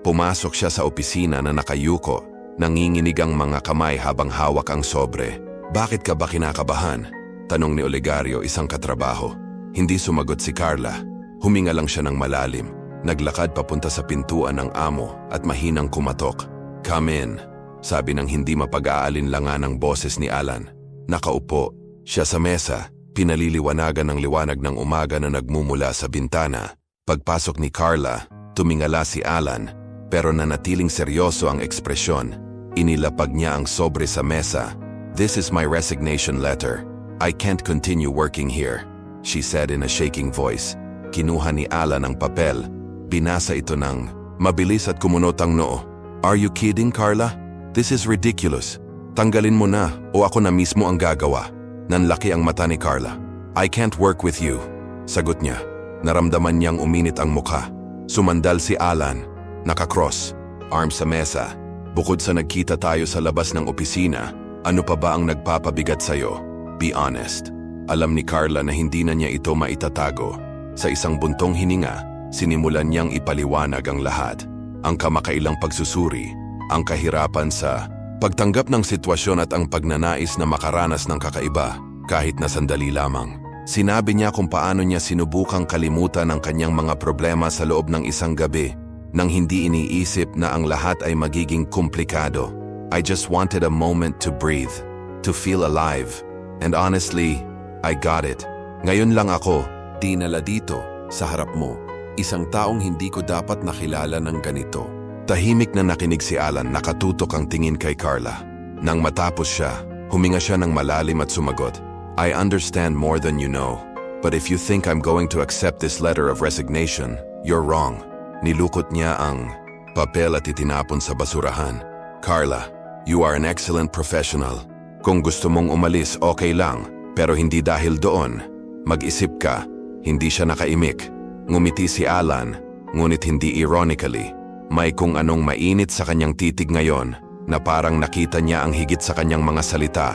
S1: Pumasok siya sa opisina na nakayuko, nanginginig ang mga kamay habang hawak ang sobre. Bakit ka ba kinakabahan? Tanong ni Olegario, isang katrabaho. Hindi sumagot si Carla. Huminga lang siya ng malalim. Naglakad papunta sa pintuan ng amo at mahinang kumatok. Come in, sabi ng hindi mapag-aalinlangan ng boses ni Alan. Nakaupo siya sa mesa, pinaliliwanagan ng liwanag ng umaga na nagmumula sa bintana. Pagpasok ni Carla, tumingala si Alan, pero nanatiling seryoso ang ekspresyon. Inilapag niya ang sobre sa mesa. This is my resignation letter. I can't continue working here, she said in a shaking voice. Kinuha ni Alan ang papel. Binasa ito ng mabilis at kumunot ang noo. Are you kidding, Carla? This is ridiculous. Tanggalin mo na o ako na mismo ang gagawa. Nanlaki ang mata ni Carla. I can't work with you, sagot niya. Naramdaman niyang uminit ang mukha. Sumandal si Alan, nakakross, arms sa mesa. Bukod sa nagkita tayo sa labas ng opisina, ano pa ba ang nagpapabigat sa'yo? Be honest. Alam ni Carla na hindi na niya ito maitatago. Sa isang buntong hininga, sinimulan niyang ipaliwanag ang lahat. Ang kamakailang pagsusuri, ang kahirapan sa pagtanggap ng sitwasyon at ang pagnanais na makaranas ng kakaiba kahit na sandali lamang. Sinabi niya kung paano niya sinubukang kalimutan ang kanyang mga problema sa loob ng isang gabi. nang hindi iniisip na ang lahat ay magiging komplikado. I just wanted a moment to breathe, to feel alive. And honestly, I got it. Ngayon lang ako, dinala dito, sa harap mo. Isang taong hindi ko dapat nakilala ng ganito. Tahimik na nakinig si Alan, nakatutok ang tingin kay Carla. Nang matapos siya, huminga siya ng malalim at sumagot. I understand more than you know. But if you think I'm going to accept this letter of resignation, you're wrong. Nilukot niya ang papel at itinapon sa basurahan. Carla, you are an excellent professional. Kung gusto mong umalis, okay lang. Pero hindi dahil doon. Mag-isip ka, hindi siya nakaimik. Ngumiti si Alan, ngunit hindi ironically. May kung anong mainit sa kanyang titig ngayon na parang nakita niya ang higit sa kanyang mga salita.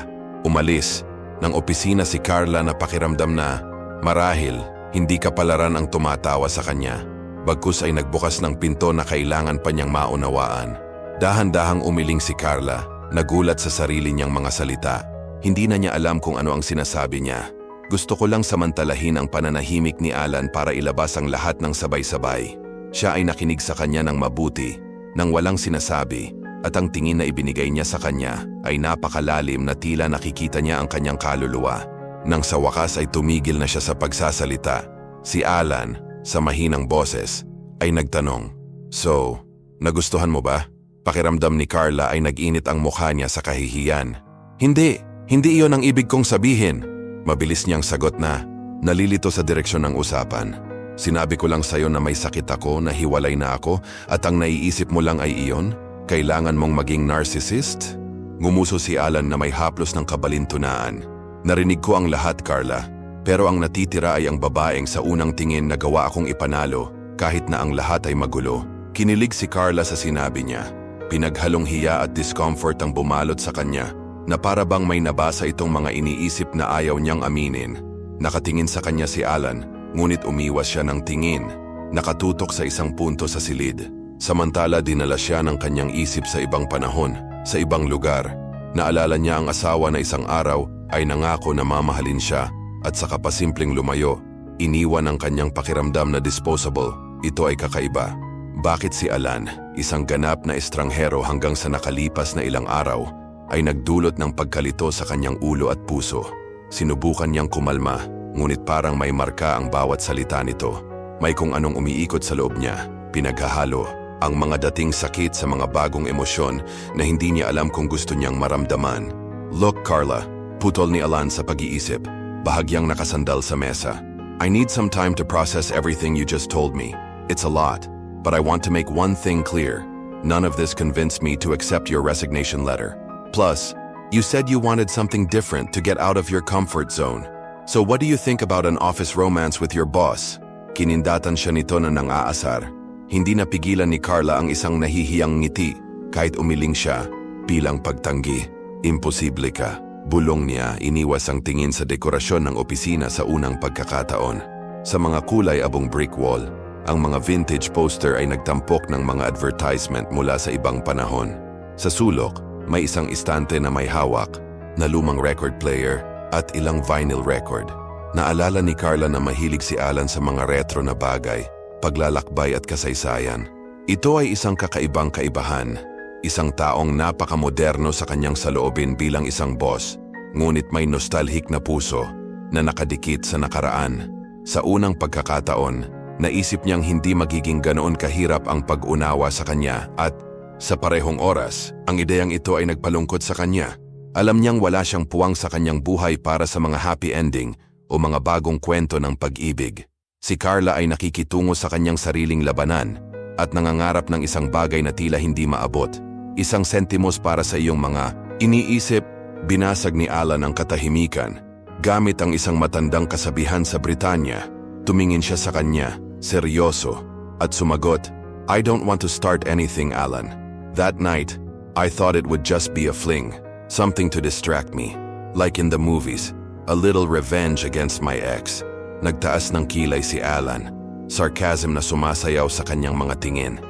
S1: Umalis ng opisina si Carla na pakiramdam na marahil hindi kapalaran ang tumatawa sa kanya. Bagkus ay nagbukas ng pinto na kailangan pa niyang maunawaan. Dahan-dahang umiling si Carla, nagulat sa sarili niyang mga salita. Hindi na niya alam kung ano ang sinasabi niya. Gusto ko lang samantalahin ang pananahimik ni Alan para ilabas ang lahat ng sabay-sabay. Siya ay nakinig sa kanya ng mabuti, nang walang sinasabi, at ang tingin na ibinigay niya sa kanya ay napakalalim na tila nakikita niya ang kanyang kaluluwa. Nang sa wakas ay tumigil na siya sa pagsasalita, si Alan, sa mahinang boses, ay nagtanong, "So, nagustuhan mo ba?" Pakiramdam ni Carla ay nag-init ang mukha niya sa kahihiyan. Hindi iyon ang ibig kong sabihin." Mabilis niyang sagot na, nalilito sa direksyon ng usapan. "Sinabi ko lang sa'yo na may sakit ako, na hiwalay na ako, at ang naiisip mo lang ay iyon? Kailangan mong maging narcissist?" Ngumuso si Alan na may haplos ng kabalintunaan. "Narinig ko ang lahat, Carla. Pero ang natitira ay ang babaeng sa unang tingin na gawa akong ipanalo kahit na ang lahat ay magulo." Kinilig si Carla sa sinabi niya. Pinaghalong hiya at discomfort ang bumalot sa kanya na para bang may nabasa itong mga iniisip na ayaw niyang aminin. Nakatingin sa kanya si Alan, ngunit umiwas siya ng tingin. Nakatutok sa isang punto sa silid. Samantala dinala siya ng kanyang isip sa ibang panahon, sa ibang lugar. Naalala niya ang asawa na isang araw ay nangako na mamahalin siya. At sa kapasimpleng lumayo, iniwan ang kanyang pakiramdam na disposable. Ito ay kakaiba. Bakit si Alan, isang ganap na estranghero hanggang sa nakalipas na ilang araw, ay nagdulot ng pagkalito sa kanyang ulo at puso? Sinubukan niyang kumalma, ngunit parang may marka ang bawat salita nito. May kung anong umiikot sa loob niya, pinaghahalo ang mga dating sakit sa mga bagong emosyon na hindi niya alam kung gusto niyang maramdaman. "Look, Carla," putol ni Alan sa pag-iisip. Bahagyang nakasandal sa mesa. "I need some time to process everything you just told me. It's a lot, but I want to make one thing clear. None of this convinced me to accept your resignation letter. Plus, you said you wanted something different to get out of your comfort zone. So what do you think about an office romance with your boss?" Kinindatan siya nito na nang-aasar. Hindi napigilan ni Carla ang isang nahihiyang ngiti kahit umiling siya bilang pagtanggi. "Imposible ka." Bulong niya, iniwas ang tingin sa dekorasyon ng opisina sa unang pagkakataon. Sa mga kulay abong brick wall, ang mga vintage poster ay nagtampok ng mga advertisement mula sa ibang panahon. Sa sulok, may isang istante na may hawak na lumang record player at ilang vinyl record. Naalala ni Carla na mahilig si Alan sa mga retro na bagay, paglalakbay at kasaysayan. Ito ay isang kakaibang kaibahan. Isang taong napakamoderno sa kanyang saloobin bilang isang boss, ngunit may nostalgic na puso na nakadikit sa nakaraan. Sa unang pagkakataon, naisip niyang hindi magiging ganoon kahirap ang pag-unawa sa kanya at, sa parehong oras, ang ideyang ito ay nagpalungkot sa kanya. Alam niyang wala siyang puwang sa kanyang buhay para sa mga happy ending o mga bagong kwento ng pag-ibig. Si Carla ay nakikitungo sa kanyang sariling labanan at nangangarap ng isang bagay na tila hindi maabot. Isang sentimos para sa iyong mga iniisip. Binasag ni Alan ang katahimikan. Gamit ang isang matandang kasabihan sa Britanya, tumingin siya sa kanya, seryoso, at sumagot, "I don't want to start anything, Alan. That night, I thought it would just be a fling, something to distract me. Like in the movies, a little revenge against my ex." Nagtaas ng kilay si Alan, sarcasm na sumasayaw sa kanyang mga tingin.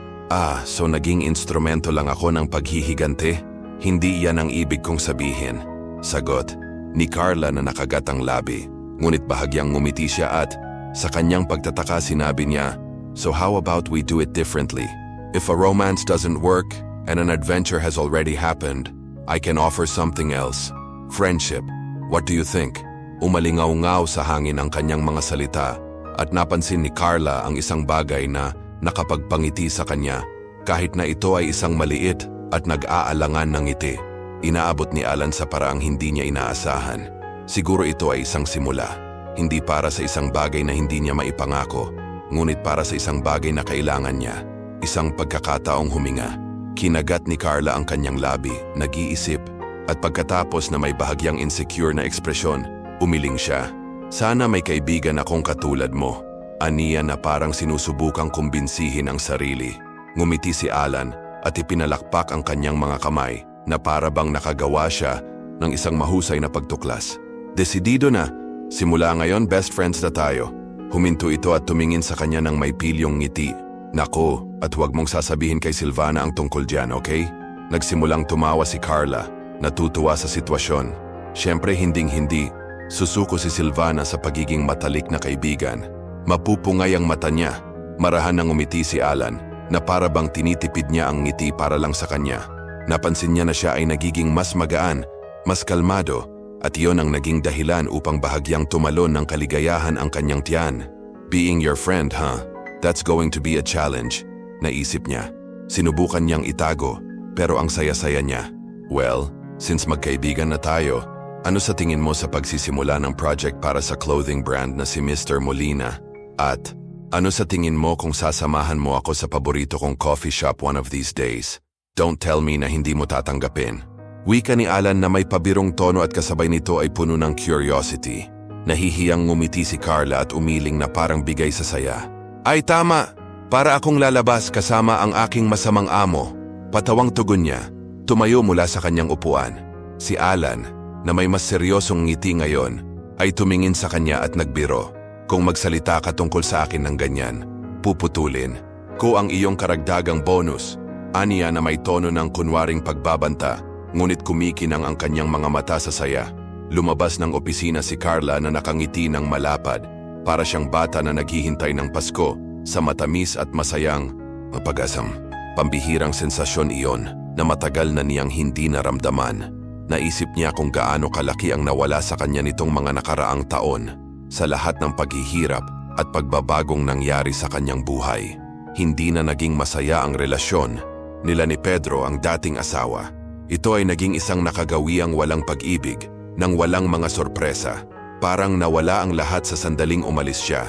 S1: So naging instrumento lang ako ng paghihigante? Hindi yan ang ibig kong sabihin. Sagot ni Carla na nakagat ang labi. Ngunit bahagyang ngumiti siya at, sa kanyang pagtataka sinabi niya, "So how about we do it differently? If a romance doesn't work and an adventure has already happened, I can offer something else. Friendship. What do you think? Umalingaw-ngaw sa hangin ang kanyang mga salita at napansin ni Carla ang isang bagay na nakapagpangiti sa kanya kahit na ito ay isang maliit at nag-aalangan ng ngiti. Inaabot ni Alan sa paraang hindi niya inaasahan. Siguro ito ay isang simula. Hindi para sa isang bagay na hindi niya maipangako, ngunit para sa isang bagay na kailangan niya. Isang pagkakataong huminga. Kinagat ni Carla ang kanyang labi, nag-iisip, at pagkatapos na may bahagyang insecure na ekspresyon, umiling siya. Sana may kaibigan akong katulad mo. Aniya na parang sinusubukang kumbinsihin ang sarili. Ngumiti si Alan at ipinalakpak ang kanyang mga kamay na para bang nakagawa siya ng isang mahusay na pagtuklas. Desidido na, simula ngayon best friends na tayo. Huminto ito at tumingin sa kanya ng may pilyong ngiti. Nako, at huwag mong sasabihin kay Silvana ang tungkol diyan, okay? Nagsimulang tumawa si Carla, natutuwa sa sitwasyon. Siyempre hinding-hindi, susuko si Silvana sa pagiging matalik na kaibigan. Mapupungay ang mata niya. Marahan nang umiti si Alan na para bang tinitipid niya ang ngiti para lang sa kanya. Napansin niya na siya ay nagiging mas magaan, mas kalmado, at iyon ang naging dahilan upang bahagyang tumalon ng kaligayahan ang kanyang tiyan. Being your friend, huh? That's going to be a challenge, naisip niya. Sinubukan niyang itago, pero ang saya-saya niya. Well, since magkaibigan na tayo, ano sa tingin mo sa pagsisimula ng project para sa clothing brand na si Mr. Molina? At ano sa tingin mo kung sasamahan mo ako sa paborito kong coffee shop one of these days? Don't tell me na hindi mo tatanggapin. Wika ni Alan na may pabirong tono at kasabay nito ay puno ng curiosity. Nahihiyang ngumiti si Carla at umiling na parang bigay sa saya. Ay tama, para akong lalabas kasama ang aking masamang amo. Patawang tugon niya, tumayo mula sa kanyang upuan. Si Alan, na may mas seryosong ngiti ngayon, ay tumingin sa kanya at nagbiro. Kung magsalita ka tungkol sa akin ng ganyan, puputulin ko ang iyong karagdagang bonus. Aniya na may tono ng kunwaring pagbabanta, ngunit kumikinang ang kanyang mga mata sa saya. Lumabas ng opisina si Carla na nakangiti ng malapad, para siyang bata na naghihintay ng Pasko sa matamis at masayang pag-asam. Pambihirang sensasyon iyon na matagal na niyang hindi naramdaman. Naisip niya kung gaano kalaki ang nawala sa kanya nitong mga nakaraang taon sa lahat ng paghihirap at pagbabagong nangyari sa kanyang buhay. Hindi na naging masaya ang relasyon nila ni Pedro, ang dating asawa. Ito ay naging isang nakagawiang walang pag-ibig, nang walang mga sorpresa. Parang nawala ang lahat sa sandaling umalis siya.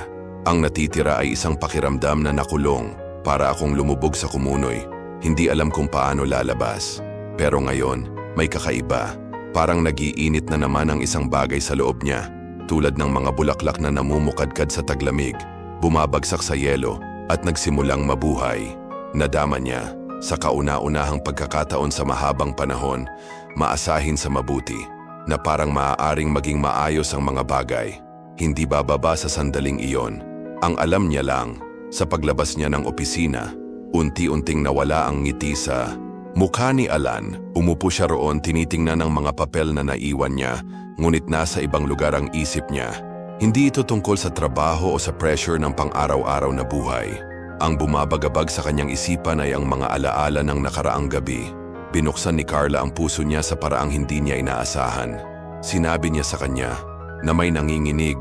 S1: Ang natitira ay isang pakiramdam na nakulong, para akong lumubog sa kumunoy. Hindi alam kung paano lalabas. Pero ngayon, may kakaiba. Parang nagiinit na naman ang isang bagay sa loob niya, tulad ng mga bulaklak na namumukadkad sa taglamig, bumabagsak sa yelo at nagsimulang mabuhay. Nadama niya, sa kauna-unahang pagkakataon sa mahabang panahon, maasahin sa mabuti, na parang maaaring maging maayos ang mga bagay. Hindi bababa sa sandaling iyon. Ang alam niya lang, sa paglabas niya ng opisina, unti-unting nawala ang ngiti sa mukha ni Alan. Umupo siya roon, tinitingnan ang mga papel na naiwan niya, ngunit nasa ibang lugar ang isip niya. Hindi ito tungkol sa trabaho o sa pressure ng pang-araw-araw na buhay. Ang bumabagabag sa kanyang isipan ay ang mga alaala ng nakaraang gabi. Binuksan ni Carla ang puso niya sa paraang hindi niya inaasahan. Sinabi niya sa kanya na may nanginginig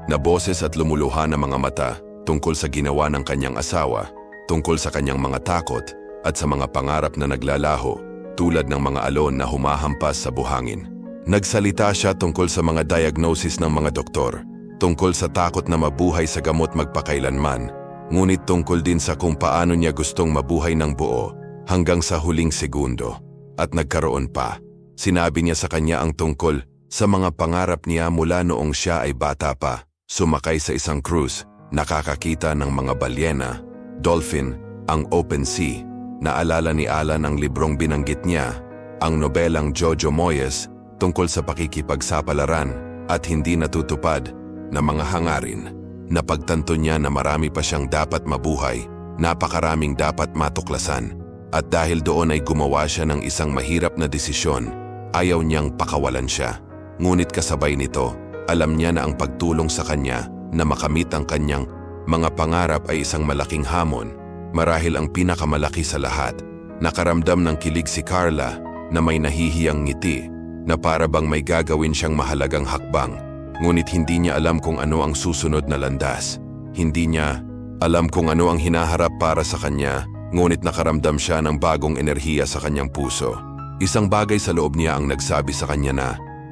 S1: na boses at lumuluha na mga mata tungkol sa ginawa ng kanyang asawa, tungkol sa kanyang mga takot at sa mga pangarap na naglalaho tulad ng mga alon na humahampas sa buhangin. Nagsalita siya tungkol sa mga diagnosis ng mga doktor, tungkol sa takot na mabuhay sa gamot magpakailanman, ngunit tungkol din sa kung paano niya gustong mabuhay ng buo hanggang sa huling segundo. At nagkaroon pa. Sinabi niya sa kanya ang tungkol sa mga pangarap niya mula noong siya ay bata pa, sumakay sa isang cruise, nakakakita ng mga balyena, dolphin, ang open sea. Naalala ni Alan ang librong binanggit niya, ang nobelang Jojo Moyes tungkol sa pakikipagsapalaran at hindi natutupad na mga hangarin. Napagtanto niya na marami pa siyang dapat mabuhay, napakaraming dapat matuklasan. At dahil doon ay gumawa siya ng isang mahirap na desisyon. Ayaw niyang pakawalan siya. Ngunit kasabay nito, alam niya na ang pagtulong sa kanya na makamit ang kanyang mga pangarap ay isang malaking hamon. Marahil ang pinakamalaki sa lahat, nakaramdam ng kilig si Carla na may nahihiyang ngiti na para bang may gagawin siyang mahalagang hakbang. Ngunit hindi niya alam kung ano ang susunod na landas. Hindi niya alam kung ano ang hinaharap para sa kanya, ngunit nakaramdam siya ng bagong enerhiya sa kanyang puso. Isang bagay sa loob niya ang nagsabi sa kanya na,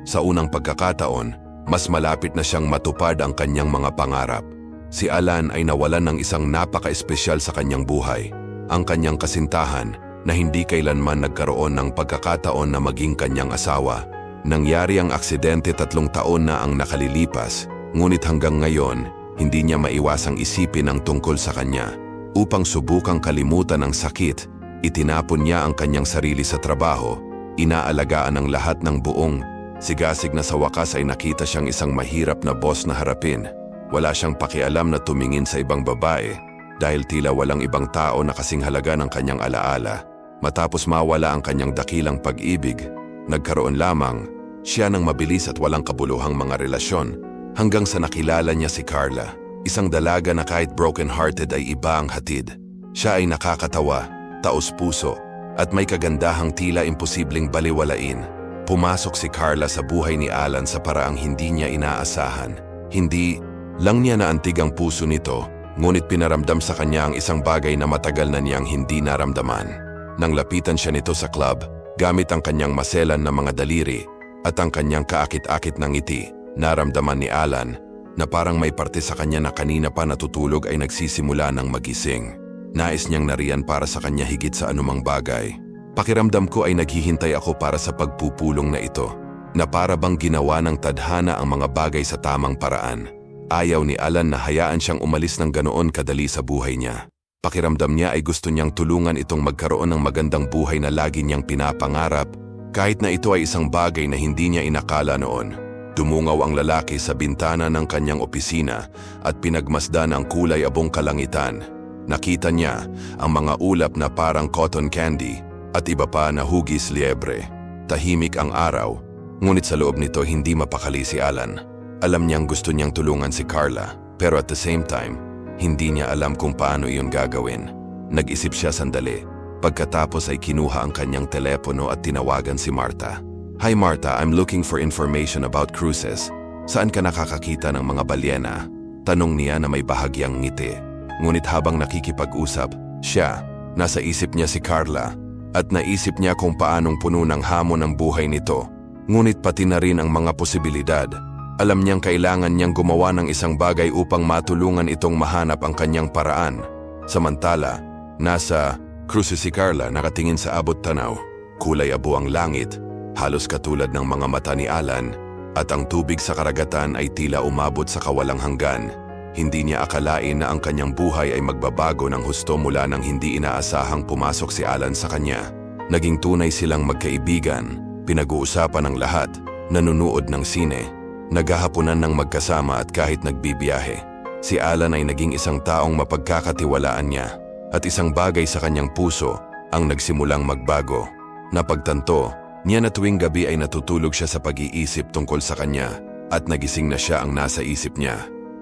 S1: sa unang pagkakataon, mas malapit na siyang matupad ang kanyang mga pangarap. Si Alan ay nawalan ng isang napaka-espesyal sa kanyang buhay, ang kanyang kasintahan na hindi kailanman nagkaroon ng pagkakataon na maging kanyang asawa. Nangyari ang aksidente 3 taon na ang nakalilipas, ngunit hanggang ngayon, hindi niya maiwasang isipin ang tungkol sa kanya. Upang subukang kalimutan ang sakit, itinapon niya ang kanyang sarili sa trabaho, inaalagaan ang lahat ng buong sigasig na sa wakas ay nakita siyang isang mahirap na boss na harapin. Wala siyang pakialam na tumingin sa ibang babae dahil tila walang ibang tao na kasing halaga ng kanyang alaala. Matapos mawala ang kanyang dakilang pag-ibig, nagkaroon lamang siya ng mabilis at walang kabuluhang mga relasyon hanggang sa nakilala niya si Carla, isang dalaga na kahit broken-hearted ay iba ang hatid. Siya ay nakakatawa, taos-puso at may kagandahang tila imposibleng baliwalain. Pumasok si Carla sa buhay ni Alan sa paraang hindi niya inaasahan. Hindi lang niya naantig ang puso nito, ngunit pinaramdam sa kanya ang isang bagay na matagal na niyang hindi naramdaman. Nang lapitan siya nito sa club, gamit ang kanyang maselan na mga daliri at ang kanyang kaakit-akit na ngiti, naramdaman ni Alan na parang may parte sa kanya na kanina pa natutulog ay nagsisimula ng magising. Nais niyang nariyan para sa kanya higit sa anumang bagay. Pakiramdam ko ay naghihintay ako para sa pagpupulong na ito, na para bang ginawa ng tadhana ang mga bagay sa tamang paraan. Ayaw ni Alan na hayaan siyang umalis ng ganoon kadali sa buhay niya. Pakiramdam niya ay gusto niyang tulungan itong magkaroon ng magandang buhay na lagi niyang pinapangarap, kahit na ito ay isang bagay na hindi niya inakala noon. Dumungaw ang lalaki sa bintana ng kanyang opisina at pinagmasdan ang kulay abong kalangitan. Nakita niya ang mga ulap na parang cotton candy at iba pa na hugis liebre. Tahimik ang araw, ngunit sa loob nito hindi mapakali si Alan. Alam niyang gusto niyang tulungan si Carla, pero at the same time, hindi niya alam kung paano iyon gagawin. Nag-isip siya sandali. Pagkatapos ay kinuha ang kanyang telepono at tinawagan si Marta. Hi Marta, I'm looking for information about cruises. Saan ka nakakakita ng mga balyena? Tanong niya na may bahagyang ngiti. Ngunit habang nakikipag-usap, siya, nasa isip niya si Carla, at naisip niya kung paanong puno ng hamon ang buhay nito. Ngunit pati na rin ang mga posibilidad. Alam niyang kailangan niyang gumawa ng isang bagay upang matulungan itong mahanap ang kanyang paraan. Samantala, nasa cruise si Carla nakatingin sa abot tanaw. Kulay abo ang langit, halos katulad ng mga mata ni Alan, at ang tubig sa karagatan ay tila umabot sa kawalang hanggan. Hindi niya akalain na ang kanyang buhay ay magbabago ng husto mula nang hindi inaasahang pumasok si Alan sa kanya. Naging tunay silang magkaibigan, pinag-uusapan ang lahat, nanunood ng sine, naghahapunan ng magkasama at kahit nagbibiyahe. Si Alan ay naging isang taong mapagkakatiwalaan niya at isang bagay sa kanyang puso ang nagsimulang magbago. Napagtanto niya na tuwing gabi ay natutulog siya sa pag-iisip tungkol sa kanya at nagising na siya ang nasa isip niya.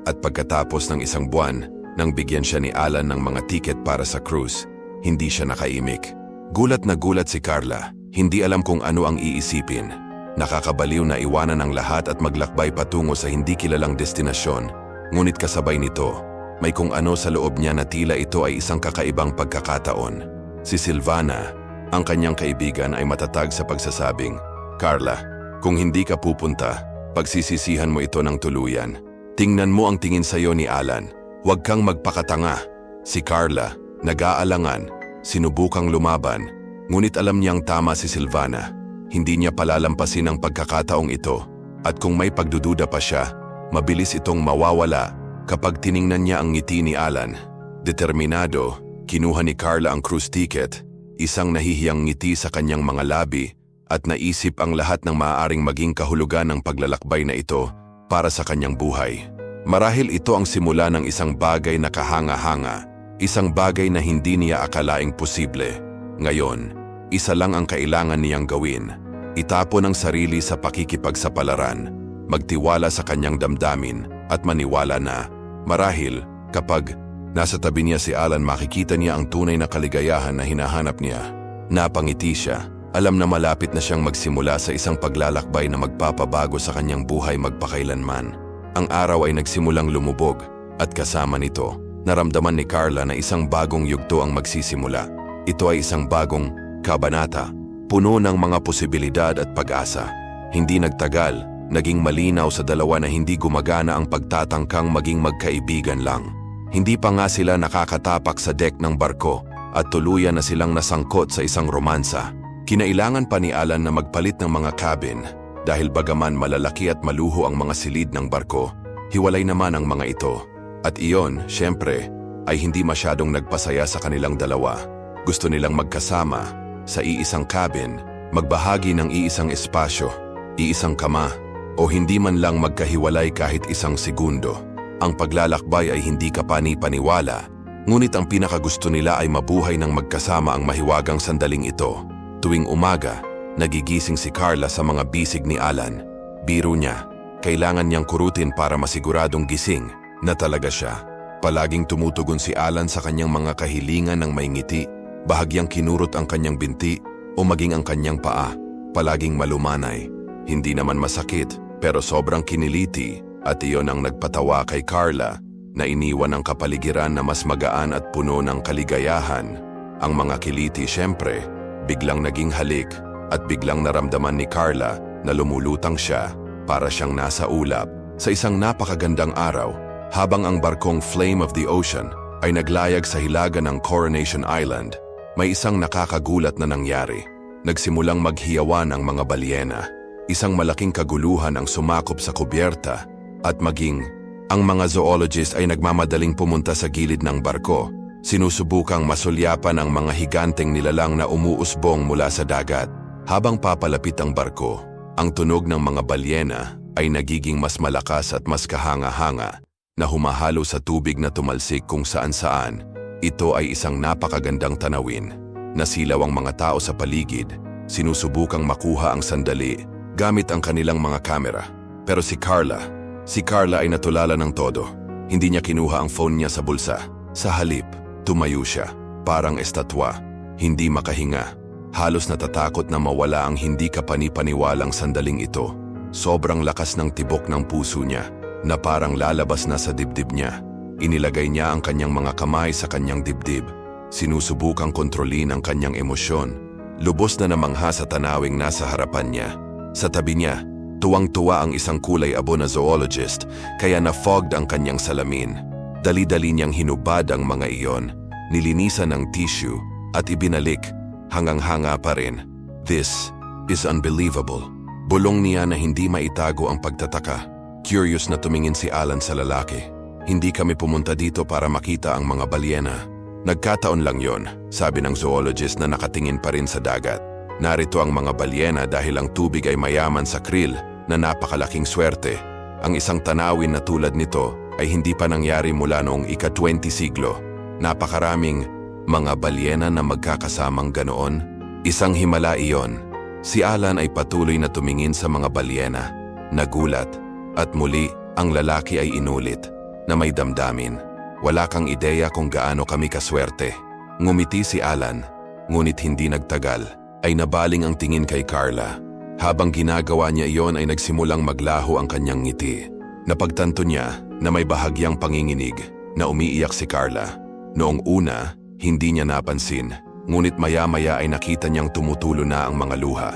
S1: At pagkatapos ng isang buwan, nang bigyan siya ni Alan ng mga tiket para sa cruise, hindi siya nakaimik. Gulat na gulat si Carla, hindi alam kung ano ang iisipin. Nakakabaliw na iwanan ang lahat at maglakbay patungo sa hindi kilalang destinasyon. Ngunit kasabay nito, may kung ano sa loob niya na tila ito ay isang kakaibang pagkakataon. Si Silvana, ang kanyang kaibigan, ay matatag sa pagsasabing, Carla, kung hindi ka pupunta, pagsisisihan mo ito ng tuluyan. Tingnan mo ang tingin sa iyo ni Alan. Huwag kang magpakatanga. Si Carla, nag-aalangan, sinubukang lumaban, ngunit alam niyang tama si Silvana. Hindi niya palalampasin ang pagkakataong ito, at kung may pagdududa pa siya, mabilis itong mawawala kapag tiningnan niya ang ngiti ni Alan. Determinado, kinuha ni Carla ang cruise ticket, isang nahihiyang ngiti sa kanyang mga labi, at naisip ang lahat ng maaaring maging kahulugan ng paglalakbay na ito para sa kanyang buhay. Marahil ito ang simula ng isang bagay na kahanga-hanga, isang bagay na hindi niya akalaing posible. Ngayon, isa lang ang kailangan niyang gawin. Itapon ang sarili sa pakikipagsapalaran, magtiwala sa kanyang damdamin at maniwala na, marahil kapag Nasa tabi niya si Alan, makikita niya ang tunay na kaligayahan na hinahanap niya. Napangiti siya. Alam na malapit na siyang magsimula sa isang paglalakbay na magpapabago sa kanyang buhay magpakailanman. Ang araw ay nagsimulang lumubog at kasama nito, naramdaman ni Carla na isang bagong yugto ang magsisimula. Ito ay isang bagong kabanata, puno ng mga posibilidad at pag-asa. Hindi nagtagal, naging malinaw sa dalawa na hindi gumagana ang pagtatangkang maging magkaibigan lang. Hindi pa nga sila nakakatapak sa deck ng barko at tuluyan na silang nasangkot sa isang romansa. Kinailangan pa ni Alan na magpalit ng mga cabin dahil bagaman malalaki at maluho ang mga silid ng barko, hiwalay naman ang mga ito. At iyon, syempre, ay hindi masyadong nagpasaya sa kanilang dalawa. Gusto nilang magkasama sa iisang cabin, magbahagi ng iisang espasyo, iisang kama, o hindi man lang magkahiwalay kahit isang segundo. Ang paglalakbay ay hindi kapani-paniwala, ngunit ang pinakagusto nila ay mabuhay ng magkasama ang mahiwagang sandaling ito. Tuwing umaga, nagigising si Carla sa mga bisig ni Alan. Biro niya, kailangan niyang kurutin para masiguradong gising na talaga siya. Palaging tumutugon si Alan sa kanyang mga kahilingan ng may ngiti, bahagyang kinurot ang kanyang binti o maging ang kanyang paa. Palaging malumanay, hindi naman masakit pero sobrang kiniliti, at iyon ang nagpatawa kay Carla na iniwan ang kapaligiran na mas magaan at puno ng kaligayahan. Ang mga kiliti syempre, biglang naging halik at biglang naramdaman ni Carla na lumulutang siya para siyang nasa ulap sa isang napakagandang araw habang ang barkong Flame of the Ocean ay naglayag sa hilaga ng Coronation Island. May isang nakakagulat na nangyari. Nagsimulang maghiyawan ang mga balyena. Isang malaking kaguluhan ang sumakop sa kubyerta at maging ang mga zoologist ay nagmamadaling pumunta sa gilid ng barko. Sinusubukang masulyapan ang mga higanteng nilalang na umuusbong mula sa dagat. Habang papalapit ang barko, ang tunog ng mga balyena ay nagiging mas malakas at mas kahanga-hanga na humahalo sa tubig na tumalsik kung saan-saan. Ito ay isang napakagandang tanawin. Nasilaw ang mga tao sa paligid, sinusubukang makuha ang sandali gamit ang kanilang mga kamera. Pero si Carla ay natulala ng todo. Hindi niya kinuha ang phone niya sa bulsa. Sa halip, tumayo siya, parang estatwa, hindi makahinga. Halos natatakot na mawala ang hindi kapani-paniwalang sandaling ito. Sobrang lakas ng tibok ng puso niya, na parang lalabas na sa dibdib niya. Inilagay niya ang kanyang mga kamay sa kanyang dibdib. Sinusubukang kontrolin ang kanyang emosyon. Lubos na namangha sa tanawing nasa harapan niya. Sa tabi niya, tuwang-tuwa ang isang kulay abo na zoologist, kaya na-fogged ang kanyang salamin. Dali-dali niyang hinubad ang mga iyon, nilinisan ng tissue at ibinalik, hangang-hanga pa rin. This is unbelievable. Bulong niya na hindi maitago ang pagtataka. Curious na tumingin si Alan sa lalaki. Hindi kami pumunta dito para makita ang mga balyena. Nagkataon lang yon, sabi ng zoologist na nakatingin pa rin sa dagat. Narito ang mga balyena dahil ang tubig ay mayaman sa krill na napakalaking swerte. Ang isang tanawin na tulad nito ay hindi pa nangyari mula noong ika-20 siglo. Napakaraming mga balyena na magkakasamang ganoon. Isang himala iyon. Si Alan ay patuloy na tumingin sa mga balyena, nagulat, at muli ang lalaki ay inulit na may damdamin. Wala kang ideya kung gaano kami kaswerte. Ngumiti si Alan, ngunit hindi nagtagal, ay nabaling ang tingin kay Carla. Habang ginagawa niya iyon ay nagsimulang maglaho ang kanyang ngiti. Napagtanto niya na may bahagyang panginginig na umiiyak si Carla. Noong una, hindi niya napansin, ngunit maya-maya ay nakita niyang tumutulo na ang mga luha.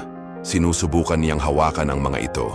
S1: Sinusubukan niyang hawakan ang mga ito.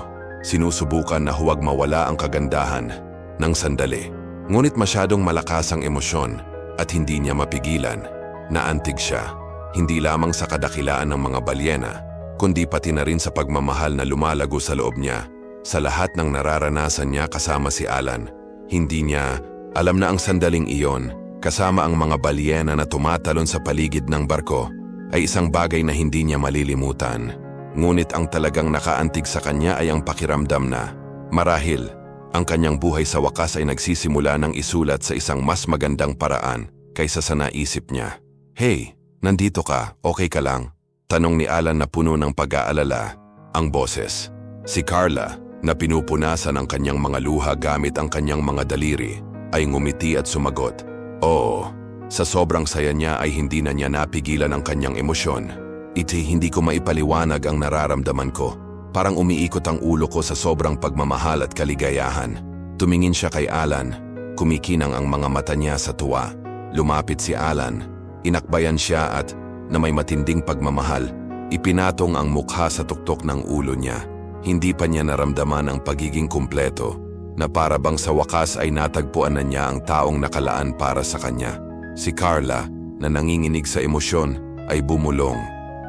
S1: Sinusubukan na huwag mawala ang kagandahan ng sandali. Ngunit masyadong malakas ang emosyon at hindi niya mapigilan. Naantig siya, hindi lamang sa kadakilaan ng mga balyena, kundi pati na rin sa pagmamahal na lumalago sa loob niya. Sa lahat ng nararanasan niya kasama si Alan, hindi niya alam na ang sandaling iyon, kasama ang mga balyena na tumatalon sa paligid ng barko, ay isang bagay na hindi niya malilimutan. Ngunit ang talagang nakaantig sa kanya ay ang pakiramdam na, marahil, ang kanyang buhay sa wakas ay nagsisimula ng isulat sa isang mas magandang paraan kaysa sa naisip niya. Hey, nandito ka, okay ka lang? Tanong ni Alan na puno ng pag-aalala. Ang boses, si Carla, na pinupunasan ang kanyang mga luha gamit ang kanyang mga daliri, ay ngumiti at sumagot, Oo, sa sobrang saya niya ay hindi na niya napigilan ang kanyang emosyon. Hindi ko maipaliwanag ang nararamdaman ko. Parang umiikot ang ulo ko sa sobrang pagmamahal at kaligayahan. Tumingin siya kay Alan. Kumikinang ang mga mata niya sa tuwa. Lumapit si Alan. Inakbayan siya at, na may matinding pagmamahal, ipinatong ang mukha sa tuktok ng ulo niya. Hindi pa niya naramdaman ang pagiging kumpleto, na para bang sa wakas ay natagpuan na niya ang taong nakalaan para sa kanya. Si Carla, na nanginginig sa emosyon, ay bumulong.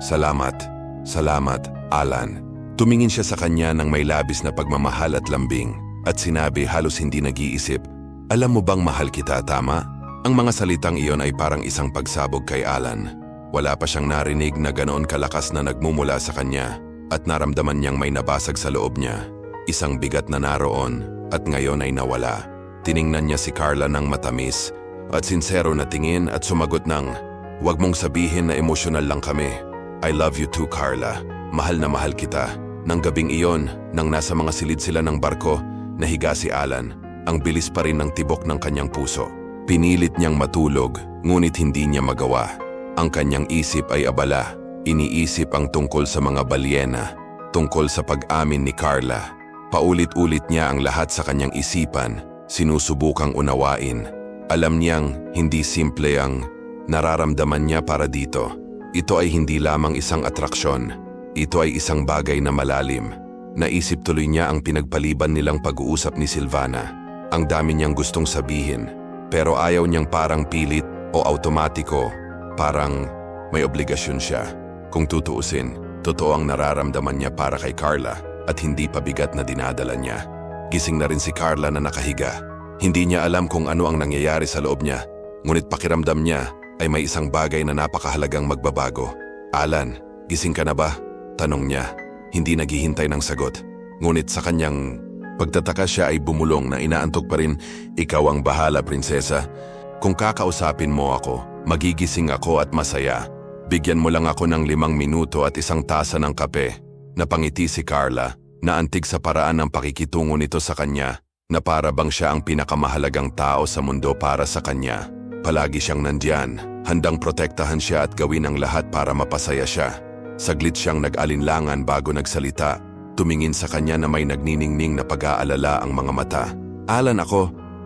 S1: Salamat, salamat, Alan. Tumingin siya sa kanya ng may labis na pagmamahal at lambing, at sinabi halos hindi nag-iisip, "Alam mo bang mahal kita, tama?" Ang mga salitang iyon ay parang isang pagsabog kay Alan. Wala pa siyang narinig na ganoon kalakas na nagmumula sa kanya, at naramdaman niyang may nabasag sa loob niya. Isang bigat na naroon, at ngayon ay nawala. Tiningnan niya si Carla ng matamis, at sinsero na tingin at sumagot ng, "Huwag mong sabihin na emosyonal lang kami. I love you too, Carla. Mahal na mahal kita." Nang gabing iyon, nang nasa mga silid sila ng barko, nahiga si Alan. Ang bilis pa rin ng tibok ng kanyang puso. Pinilit niyang matulog, ngunit hindi niya magawa. Ang kanyang isip ay abala. Iniisip ang tungkol sa mga balyena, tungkol sa pag-amin ni Carla. Paulit-ulit niya ang lahat sa kanyang isipan, sinusubukang unawain. Alam niyang hindi simple ang nararamdaman niya para dito. Ito ay hindi lamang isang atraksyon. Ito ay isang bagay na malalim. Naisip tuloy niya ang pinagpaliban nilang pag-uusap ni Silvana. Ang dami niyang gustong sabihin, pero ayaw niyang parang pilit o automatiko, parang may obligasyon siya. Kung tutuusin, totoo ang nararamdaman niya para kay Carla at hindi pabigat na dinadala niya. Gising na rin si Carla na nakahiga. Hindi niya alam kung ano ang nangyayari sa loob niya, ngunit pakiramdam niya ay may isang bagay na napakahalagang magbabago. "Alan, gising ka na ba?" Tanong niya. Hindi naghihintay ng sagot. Ngunit sa kanyang pagtataka siya ay bumulong na inaantok pa rin. "Ikaw ang bahala, prinsesa. Kung kakausapin mo ako, magigising ako at masaya. Bigyan mo lang ako ng 5 minuto at isang tasa ng kape." Napangiti si Carla, naantig sa paraan ng pakikitungo nito sa kanya, na para bang siya ang pinakamahalagang tao sa mundo para sa kanya. Palagi siyang nandiyan, handang protektahan siya at gawin ang lahat para mapasaya siya. Saglit siyang nag-alinlangan bago nagsalita. Tumingin sa kanya na may nagniningning na pag-aalala ang mga mata. "Alan,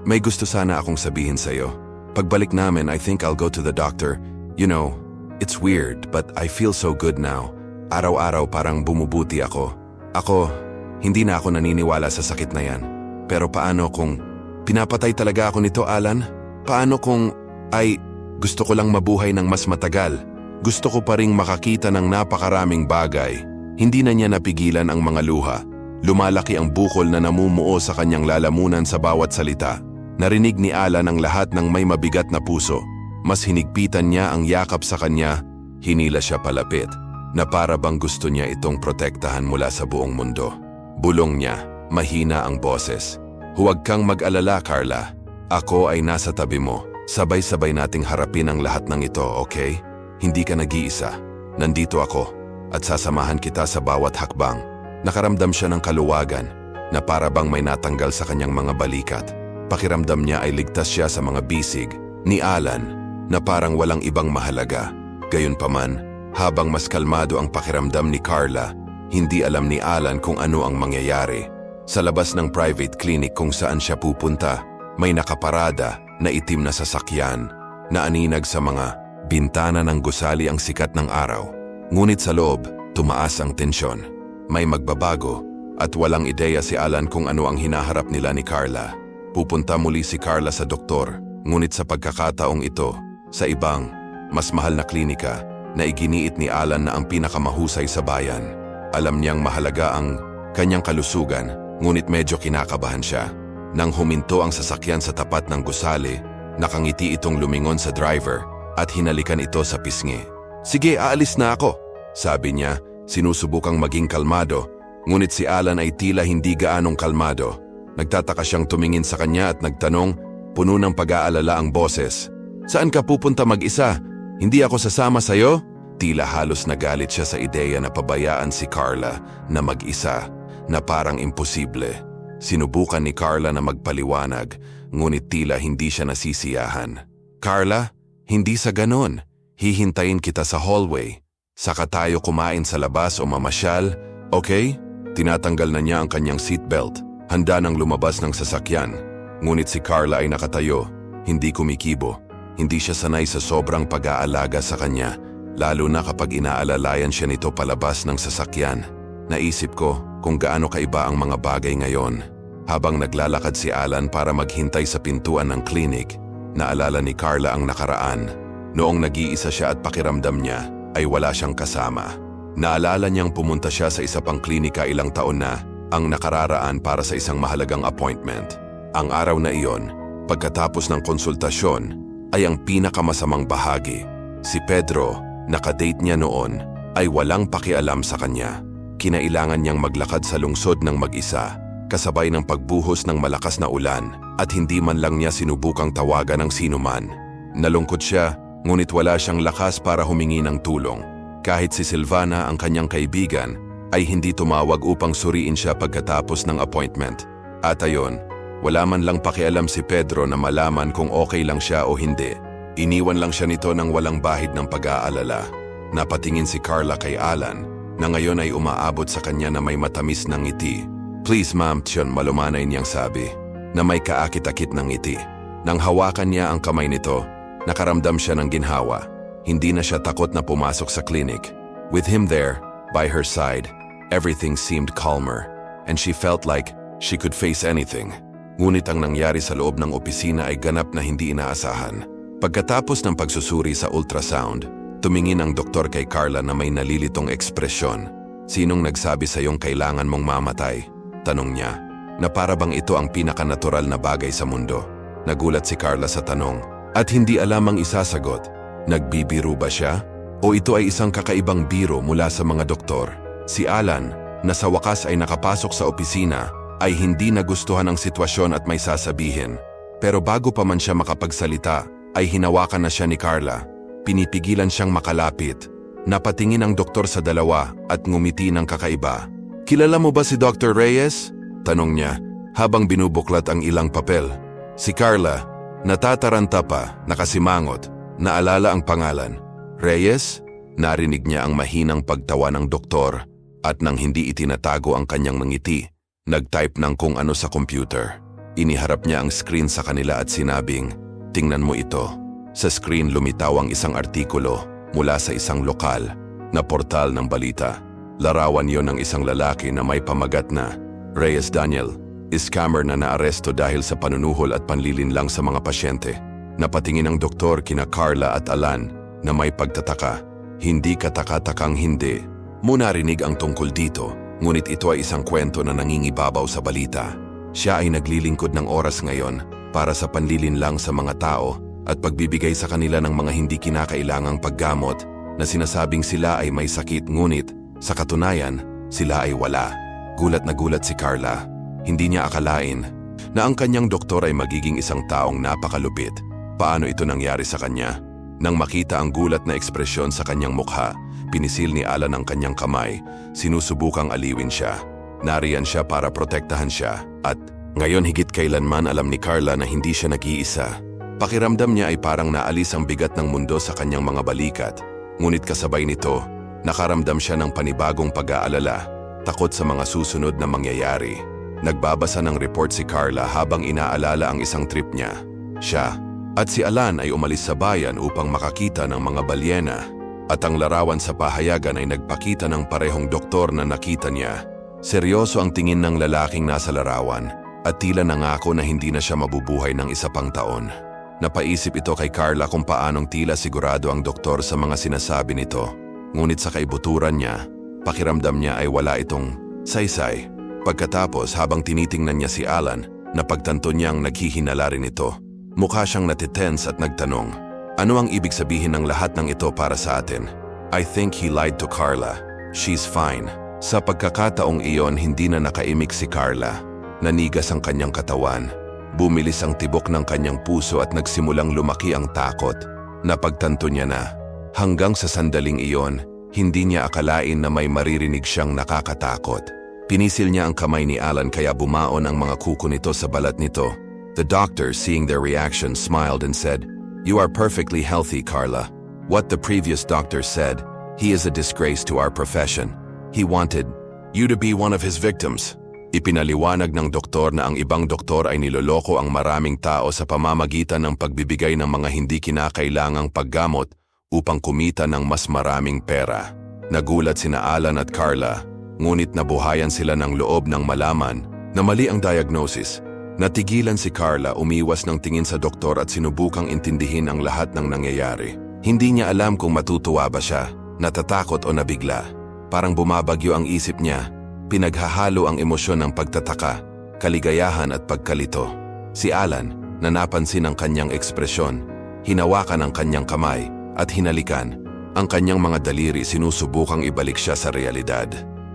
S1: may gusto sana akong sabihin sa'yo. Pagbalik namin, I think I'll go to the doctor. You know, it's weird, but I feel so good now. Araw-araw parang bumubuti ako. Hindi na ako naniniwala sa sakit na yan. Pero paano kung pinapatay talaga ako nito, Alan? Paano kung gusto ko lang mabuhay ng mas matagal? Gusto ko pa ring makakita ng napakaraming bagay." Hindi na niya napigilan ang mga luha. Lumalaki ang bukol na namumuo sa kanyang lalamunan sa bawat salita. Narinig ni Alan ang lahat ng may mabigat na puso. Mas hinigpitan niya ang yakap sa kanya. Hinila siya palapit, na para bang gusto niya itong protektahan mula sa buong mundo. Bulong niya, mahina ang boses. "Huwag kang mag-alala, Carla. Ako ay nasa tabi mo. Sabay-sabay nating harapin ang lahat ng ito, okay? Hindi ka nag-iisa. Nandito ako. At sasamahan kita sa bawat hakbang." Nakaramdam siya ng kaluwagan, na para bang may natanggal sa kanyang mga balikat. Pakiramdam niya ay ligtas siya sa mga bisig ni Alan, na parang walang ibang mahalaga. Gayunpaman, habang mas kalmado ang pakiramdam ni Carla, hindi alam ni Alan kung ano ang mangyayari. Sa labas ng private clinic kung saan siya pupunta, may nakaparada na itim na sasakyan, na aninag sa mga bintana ng gusali ang sikat ng araw. Ngunit sa loob, tumaas ang tensyon. May magbabago, at walang ideya si Alan kung ano ang hinaharap nila ni Carla. Pupunta muli si Carla sa doktor, ngunit sa pagkakataong ito, sa ibang, mas mahal na klinika, na iginiit ni Alan na ang pinakamahusay sa bayan. Alam niyang mahalaga ang kanyang kalusugan, ngunit medyo kinakabahan siya. Nang huminto ang sasakyan sa tapat ng gusali, nakangiti itong lumingon sa driver at hinalikan ito sa pisngi. "Sige, aalis na ako," sabi niya, sinusubukang maging kalmado, ngunit si Alan ay tila hindi gaanong kalmado. Nagtataka siyang tumingin sa kanya at nagtanong, puno ng pag-aalala ang boses. "Saan ka pupunta mag-isa? Hindi ako sasama sa'yo?" Tila halos nagalit siya sa ideya na pabayaan si Carla na mag-isa, na parang imposible. Sinubukan ni Carla na magpaliwanag, ngunit tila hindi siya nasisiyahan. Carla, hindi sa ganon. Hihintayin kita sa hallway. Saka tayo kumain sa labas o mamasyal, okay? Tinatanggal na niya ang kanyang seatbelt. Handa nang lumabas ng sasakyan. Ngunit si Carla ay nakatayo, hindi kumikibo. Hindi siya sanay sa sobrang pag-aalaga sa kanya, lalo na kapag inaalalayan siya nito palabas ng sasakyan. Naisip ko kung gaano kaiba ang mga bagay ngayon. Habang naglalakad si Alan para maghintay sa pintuan ng klinik, naalala ni Carla ang nakaraan. Noong nag-iisa siya at pakiramdam niya ay wala siyang kasama. Naalala niyang pumunta siya sa isa pang klinika ilang taon na ang nakararaan para sa isang mahalagang appointment. Ang araw na iyon, pagkatapos ng konsultasyon, ay ang pinakamasamang bahagi. Si Pedro, nakadate niya noon, ay walang pakialam sa kanya. Kinailangan niyang maglakad sa lungsod ng mag-isa, kasabay ng pagbuhos ng malakas na ulan at hindi man lang niya sinubukang tawagan ng sinuman. Nalungkot siya, ngunit wala siyang lakas para humingi ng tulong. Kahit si Silvana, ang kanyang kaibigan, ay hindi tumawag upang suriin siya pagkatapos ng appointment. At ayon, wala man lang pakialam si Pedro na malaman kung okay lang siya o hindi. Iniwan lang siya nito ng walang bahid ng pag-aalala. Napatingin si Carla kay Alan, na ngayon ay umaabot sa kanya na may matamis ng ngiti. "Please ma'am," tiyon malumanay niyang sabi, na may kaakit-akit ng ngiti. Nang hawakan niya ang kamay nito, nakaramdam siya ng ginhawa. Hindi na siya takot na pumasok sa klinik. With him there, by her side, everything seemed calmer, and she felt like she could face anything. Ngunit ang nangyari sa loob ng opisina ay ganap na hindi inaasahan. Pagkatapos ng pagsusuri sa ultrasound, tumingin ang doktor kay Carla na may nalilitong ekspresyon. "Sinong nagsabi sa iyong kailangan mong mamatay?" tanong niya, na para bang ito ang pinakanatural na bagay sa mundo. Nagulat si Carla sa tanong, at hindi alam ang isasagot. Nagbibiro ba siya? O ito ay isang kakaibang biro mula sa mga doktor? Si Alan, na sa wakas ay nakapasok sa opisina, ay hindi nagustuhan ang sitwasyon at may sasabihin. Pero bago pa man siya makapagsalita, ay hinawakan na siya ni Carla. Pinipigilan siyang makalapit. Napatingin ang doktor sa dalawa at ngumiti ng kakaiba. "Kilala mo ba si Dr. Reyes?" tanong niya habang binubuklat ang ilang papel. Si Carla, natataranta pa, nakasimangot, naalala ang pangalan. "Reyes?" Narinig niya ang mahinang pagtawa ng doktor at nang hindi itinatago ang kanyang ngiti, nag-type ng kung ano sa computer. Iniharap niya ang screen sa kanila at sinabing, "Tingnan mo ito." Sa screen lumitaw ang isang artikulo mula sa isang lokal na portal ng balita. Larawan yon ng isang lalaki na may pamagat na Reyes Daniel, scammer na naaresto dahil sa panunuhol at panlilinlang sa mga pasyente. Napatingin ang doktor kina Carla at Alan na may pagtataka. Hindi kataka-takang hindi mo narinig ang tungkol dito, ngunit ito ay isang kwento na nangingibabaw sa balita. Siya ay naglilingkod ng oras ngayon para sa panlilinlang sa mga tao at pagbibigay sa kanila ng mga hindi kinakailangang paggamot na sinasabing sila ay may sakit, ngunit sa katunayan, sila ay wala. Gulat na gulat si Carla. Hindi niya akalain na ang kanyang doktor ay magiging isang taong napakalupit. Paano ito nangyari sa kanya? Nang makita ang gulat na ekspresyon sa kanyang mukha, pinisil ni Alan ang kanyang kamay, sinusubukang aliwin siya. Nariyan siya para protektahan siya at ngayon higit kailanman alam ni Carla na hindi siya nag-iisa. Pakiramdam niya ay parang naalis ang bigat ng mundo sa kanyang mga balikat. Ngunit kasabay nito, nakaramdam siya ng panibagong pag-aalala, takot sa mga susunod na mangyayari. Nagbabasa ng report si Carla habang inaalala ang isang trip niya. Siya at si Alan ay umalis sa bayan upang makakita ng mga balyena. At ang larawan sa pahayagan ay nagpakita ng parehong doktor na nakita niya. Seryoso ang tingin ng lalaking nasa larawan at tila nangako na hindi na siya mabubuhay ng isa pang taon. Napaisip ito kay Carla kung paanong tila sigurado ang doktor sa mga sinasabi nito. Ngunit sa kaibuturan niya, pakiramdam niya ay wala itong saysay. Pagkatapos habang tinitingnan niya si Alan, napagtanto niyang naghihinala rin ito. Mukha siyang natitense at nagtanong, "Ano ang ibig sabihin ng lahat ng ito para sa atin?" I think he lied to Carla. She's fine. Sa pagkakataong iyon, hindi na nakaimik si Carla. Nanigas ang kanyang katawan. Bumilis ang tibok ng kanyang puso at nagsimulang lumaki ang takot. Napagtanto niya na, hanggang sa sandaling iyon, hindi niya akalain na may maririnig siyang nakakatakot. Pinisil niya ang kamay ni Alan kaya bumaon ang mga kuko nito sa balat nito. The doctor, seeing their reaction, smiled and said, You are perfectly healthy, Carla. What the previous doctor said, he is a disgrace to our profession. He wanted you to be one of his victims. Ipinaliwanag ng doktor na ang ibang doktor ay niloloko ang maraming tao sa pamamagitan ng pagbibigay ng mga hindi kinakailangang paggamot upang kumita ng mas maraming pera. Nagulat sina Alan at Carla, ngunit nabuhayan sila ng loob ng malaman na mali ang diagnosis. Natigilan si Carla, umiwas ng tingin sa doktor at sinubukang intindihin ang lahat ng nangyayari. Hindi niya alam kung matutuwa ba siya, natatakot o nabigla. Parang bumabagyo ang isip niya, pinaghahalo ang emosyon ng pagtataka, kaligayahan at pagkalito. Si Alan, na napansin ang kanyang ekspresyon, hinawakan ang kanyang kamay at hinalikan. Ang kanyang mga daliri sinusubukang ibalik siya sa realidad.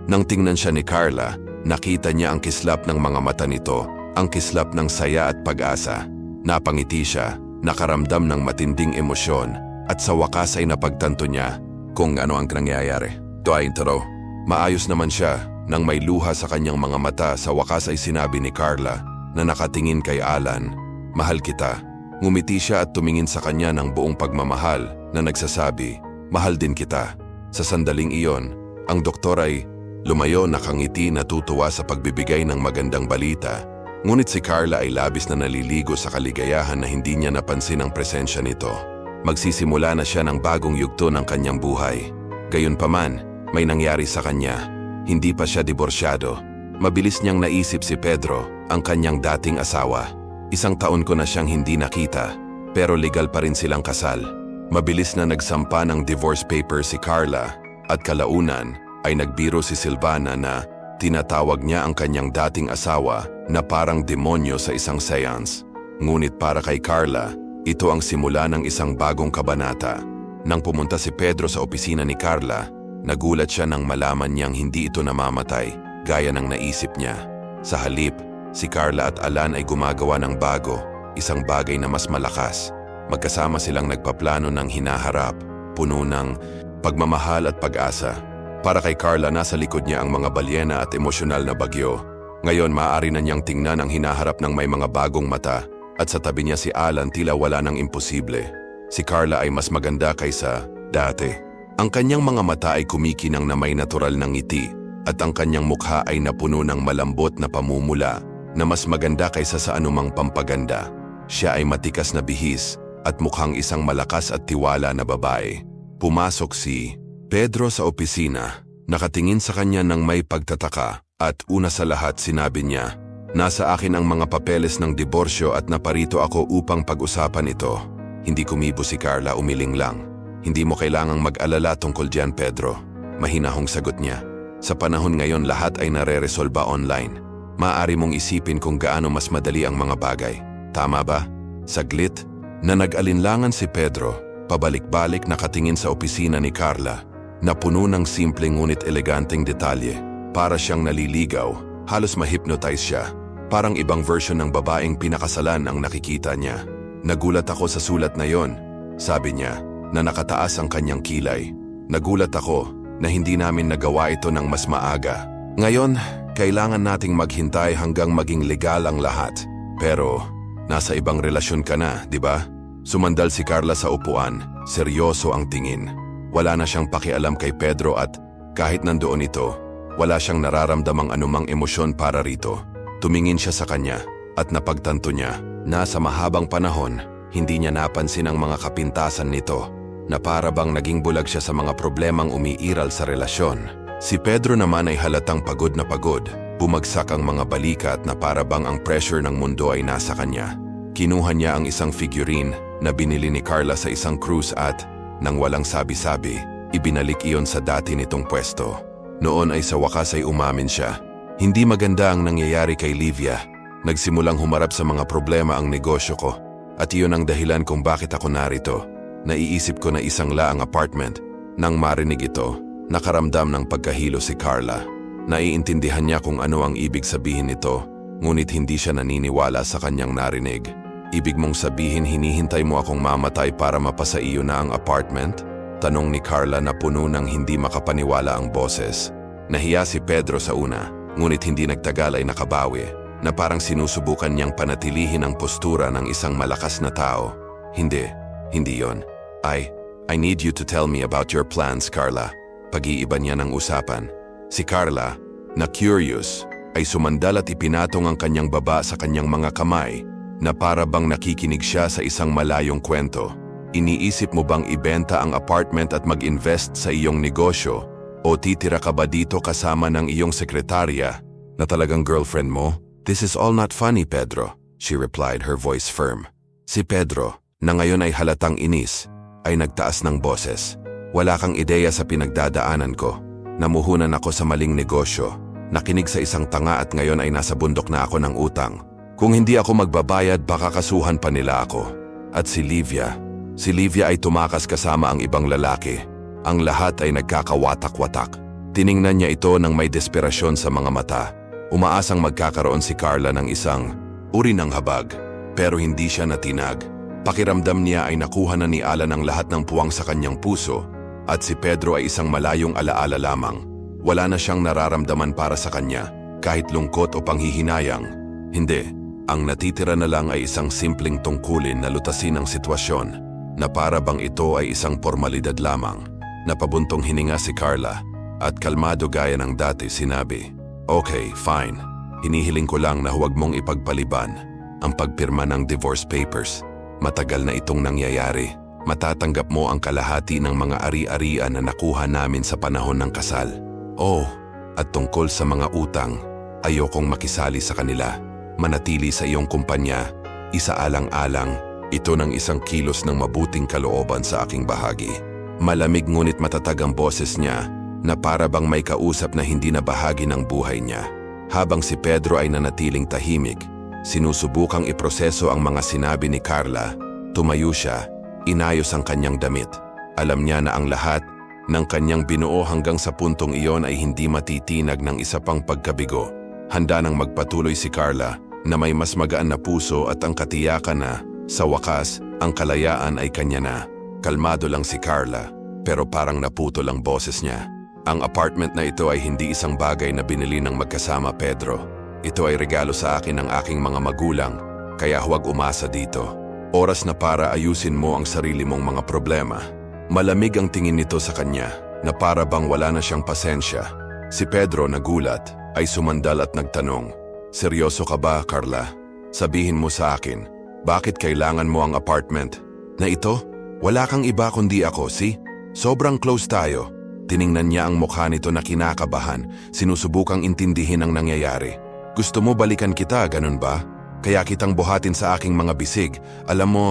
S1: Nang tingnan siya ni Carla, nakita niya ang kislap ng mga mata nito, ang kislap ng saya at pag-asa. Napangiti siya, nakaramdam ng matinding emosyon, at sa wakas ay napagtanto niya kung ano ang nangyayari. Intro. Maayos naman siya. Nang may luha sa kanyang mga mata, sa wakas ay sinabi ni Carla na nakatingin kay Alan, "Mahal kita." Ngumiti siya at tumingin sa kanya ng buong pagmamahal na nagsasabi, "Mahal din kita." Sa sandaling iyon, ang doktor ay lumayo, nakangiti, natutuwa sa pagbibigay ng magandang balita. Ngunit si Carla ay labis na naliligo sa kaligayahan na hindi niya napansin ang presensya nito. Magsisimula na siya ng bagong yugto ng kanyang buhay. Gayunpaman, may nangyari sa kanya. Hindi pa siya diborsyado. Mabilis niyang naisip si Pedro, ang kanyang dating asawa. 1 taon ko na siyang hindi nakita, pero legal pa rin silang kasal. Mabilis na nagsampa ng divorce paper si Carla, at kalaunan ay nagbiro si Silvana na tinatawag niya ang kanyang dating asawa na parang demonyo sa isang seance. Ngunit para kay Carla, ito ang simula ng isang bagong kabanata. Nang pumunta si Pedro sa opisina ni Carla, nagulat siya nang malaman niyang hindi ito namamatay, gaya ng naisip niya. Sa halip, si Carla at Alan ay gumagawa ng bago, isang bagay na mas malakas. Magkasama silang nagpaplano ng hinaharap, puno ng pagmamahal at pag-asa. Para kay Carla, nasa likod niya ang mga balyena at emosyonal na bagyo. Ngayon, maaari na niyang tingnan ang hinaharap ng may mga bagong mata, at sa tabi niya si Alan, tila wala ng imposible. Si Carla ay mas maganda kaysa dati. Ang kanyang mga mata ay kumikinang na may natural na ngiti, at ang kanyang mukha ay napuno ng malambot na pamumula na mas maganda kaysa sa anumang pampaganda. Siya ay matikas na bihis at mukhang isang malakas at tiwala na babae. Pumasok si Pedro sa opisina, nakatingin sa kanya ng may pagtataka, at una sa lahat sinabi niya, "Nasa akin ang mga papeles ng diborsyo at naparito ako upang pag-usapan ito." Hindi kumibo si Carla, umiling lang. "Hindi mo kailangang mag-alala tungkol diyan, Pedro." Mahinahong sagot niya. "Sa panahon ngayon, lahat ay nare-resolba online. Maaari mong isipin kung gaano mas madali ang mga bagay. Tama ba?" Saglit na nag-alinlangan si Pedro, pabalik-balik nakatingin sa opisina ni Carla, na puno ng simpleng ngunit eleganteng detalye. Para siyang naliligaw, halos ma-hypnotize siya. Parang ibang version ng babaeng pinakasalan ang nakikita niya. "Nagulat ako sa sulat na yon," sabi niya, na nakataas ang kanyang kilay. "Nagulat ako na hindi namin nagawa ito ng mas maaga. Ngayon, kailangan nating maghintay hanggang maging legal ang lahat. Pero, nasa ibang relasyon ka na, di ba?" Sumandal si Carla sa upuan, seryoso ang tingin. Wala na siyang pakialam kay Pedro at kahit nandoon ito, wala siyang nararamdamang anumang emosyon para rito. Tumingin siya sa kanya at napagtanto niya na sa mahabang panahon, hindi niya napansin ang mga kapintasan nito, na para bang naging bulag siya sa mga problemang umiiral sa relasyon. Si Pedro naman ay halatang pagod na pagod. Bumagsak ang mga balikat na para bang ang pressure ng mundo ay nasa kanya. Kinuha niya ang isang figurine na binili ni Carla sa isang cruise at, nang walang sabi-sabi, ibinalik iyon sa dati nitong pwesto. Noon ay sa wakas ay umamin siya. Hindi maganda ang nangyayari kay Livia. Nagsimulang humarap sa mga problema ang negosyo ko, at iyon ang dahilan kung bakit ako narito. Naiisip ko na isang laang apartment. Nang marinig ito, nakaramdam ng pagkahilo si Carla. Naiintindihan niya kung ano ang ibig sabihin nito, ngunit hindi siya naniniwala sa kanyang narinig. "Ibig mong sabihin hinihintay mo akong mamatay para mapasa iyo na ang apartment?" Tanong ni Carla na puno ng hindi makapaniwala ang boses. Nahiya si Pedro sa una, ngunit hindi nagtagal ay nakabawi, na parang sinusubukan niyang panatilihin ang postura ng isang malakas na tao. Hindi Hindi yon. I need you to tell me about your plans, Carla. Pag-iiba niya ng usapan. Si Carla, na curious, ay sumandal at ipinatong ang kanyang baba sa kanyang mga kamay na para bang nakikinig siya sa isang malayong kwento. Iniisip mo bang ibenta ang apartment at mag-invest sa iyong negosyo o titira ka ba dito kasama ng iyong sekretarya na talagang girlfriend mo? This is all not funny, Pedro, she replied, her voice firm. Si Pedro, na ngayon ay halatang inis, ay nagtaas ng boses. Wala kang ideya sa pinagdadaanan ko. Namuhunan ako sa maling negosyo. Nakinig sa isang tanga at ngayon ay nasa bundok na ako ng utang. Kung hindi ako magbabayad, baka kasuhan pa nila ako. At si Livia ay tumakas kasama ang ibang lalaki. Ang lahat ay nagkakawatak-watak. Tiningnan niya ito ng may desperasyon sa mga mata. Umaasang magkakaroon si Carla ng isang uri ng habag, pero hindi siya natinag. Pakiramdam niya ay nakuha na ni Alan ang lahat ng puwang sa kanyang puso at si Pedro ay isang malayong alaala lamang. Wala na siyang nararamdaman para sa kanya, kahit lungkot o panghihinayang. Hindi, ang natitira na lang ay isang simpleng tungkulin na lutasin ang sitwasyon na para bang ito ay isang formalidad lamang. Napabuntong hininga si Carla at kalmado gaya ng dati sinabi, "Okay, fine. Hinihiling ko lang na huwag mong ipagpaliban ang pagpirma ng divorce papers. Matagal na itong nangyayari. Matatanggap mo ang kalahati ng mga ari-arian na nakuha namin sa panahon ng kasal. Oh, at tungkol sa mga utang, ayokong makisali sa kanila. Manatili sa iyong kumpanya, isaalang-alang, ito ng isang kilos ng mabuting kalooban sa aking bahagi." Malamig ngunit matatag ang boses niya na para bang may kausap na hindi na bahagi ng buhay niya. Habang si Pedro ay nanatiling tahimik, sinusubukang iproseso ang mga sinabi ni Carla. Tumayo siya, inayos ang kanyang damit. Alam niya na ang lahat ng kanyang binuo hanggang sa puntong iyon ay hindi matitinag ng isa pang pagkabigo. Handa nang magpatuloy si Carla na may mas magaan na puso at ang katiyakan na, sa wakas, ang kalayaan ay kanya na. Kalmado lang si Carla, pero parang naputol ang boses niya. Ang apartment na ito ay hindi isang bagay na binili ng magkasama, Pedro. Ito ay regalo sa akin ng aking mga magulang, kaya huwag umasa dito. Oras na para ayusin mo ang sarili mong mga problema. Malamig ang tingin nito sa kanya, na para bang wala na siyang pasensya. Si Pedro, nagulat, ay sumandal at nagtanong, "Seryoso ka ba, Carla? Sabihin mo sa akin, bakit kailangan mo ang apartment? Na ito? Wala kang iba kundi ako, see? Sobrang close tayo." Tiningnan niya ang mukha nito na kinakabahan, sinusubukang intindihin ang nangyayari. "Gusto mo balikan kita, ganun ba? Kaya kitang buhatin sa aking mga bisig. Alam mo,"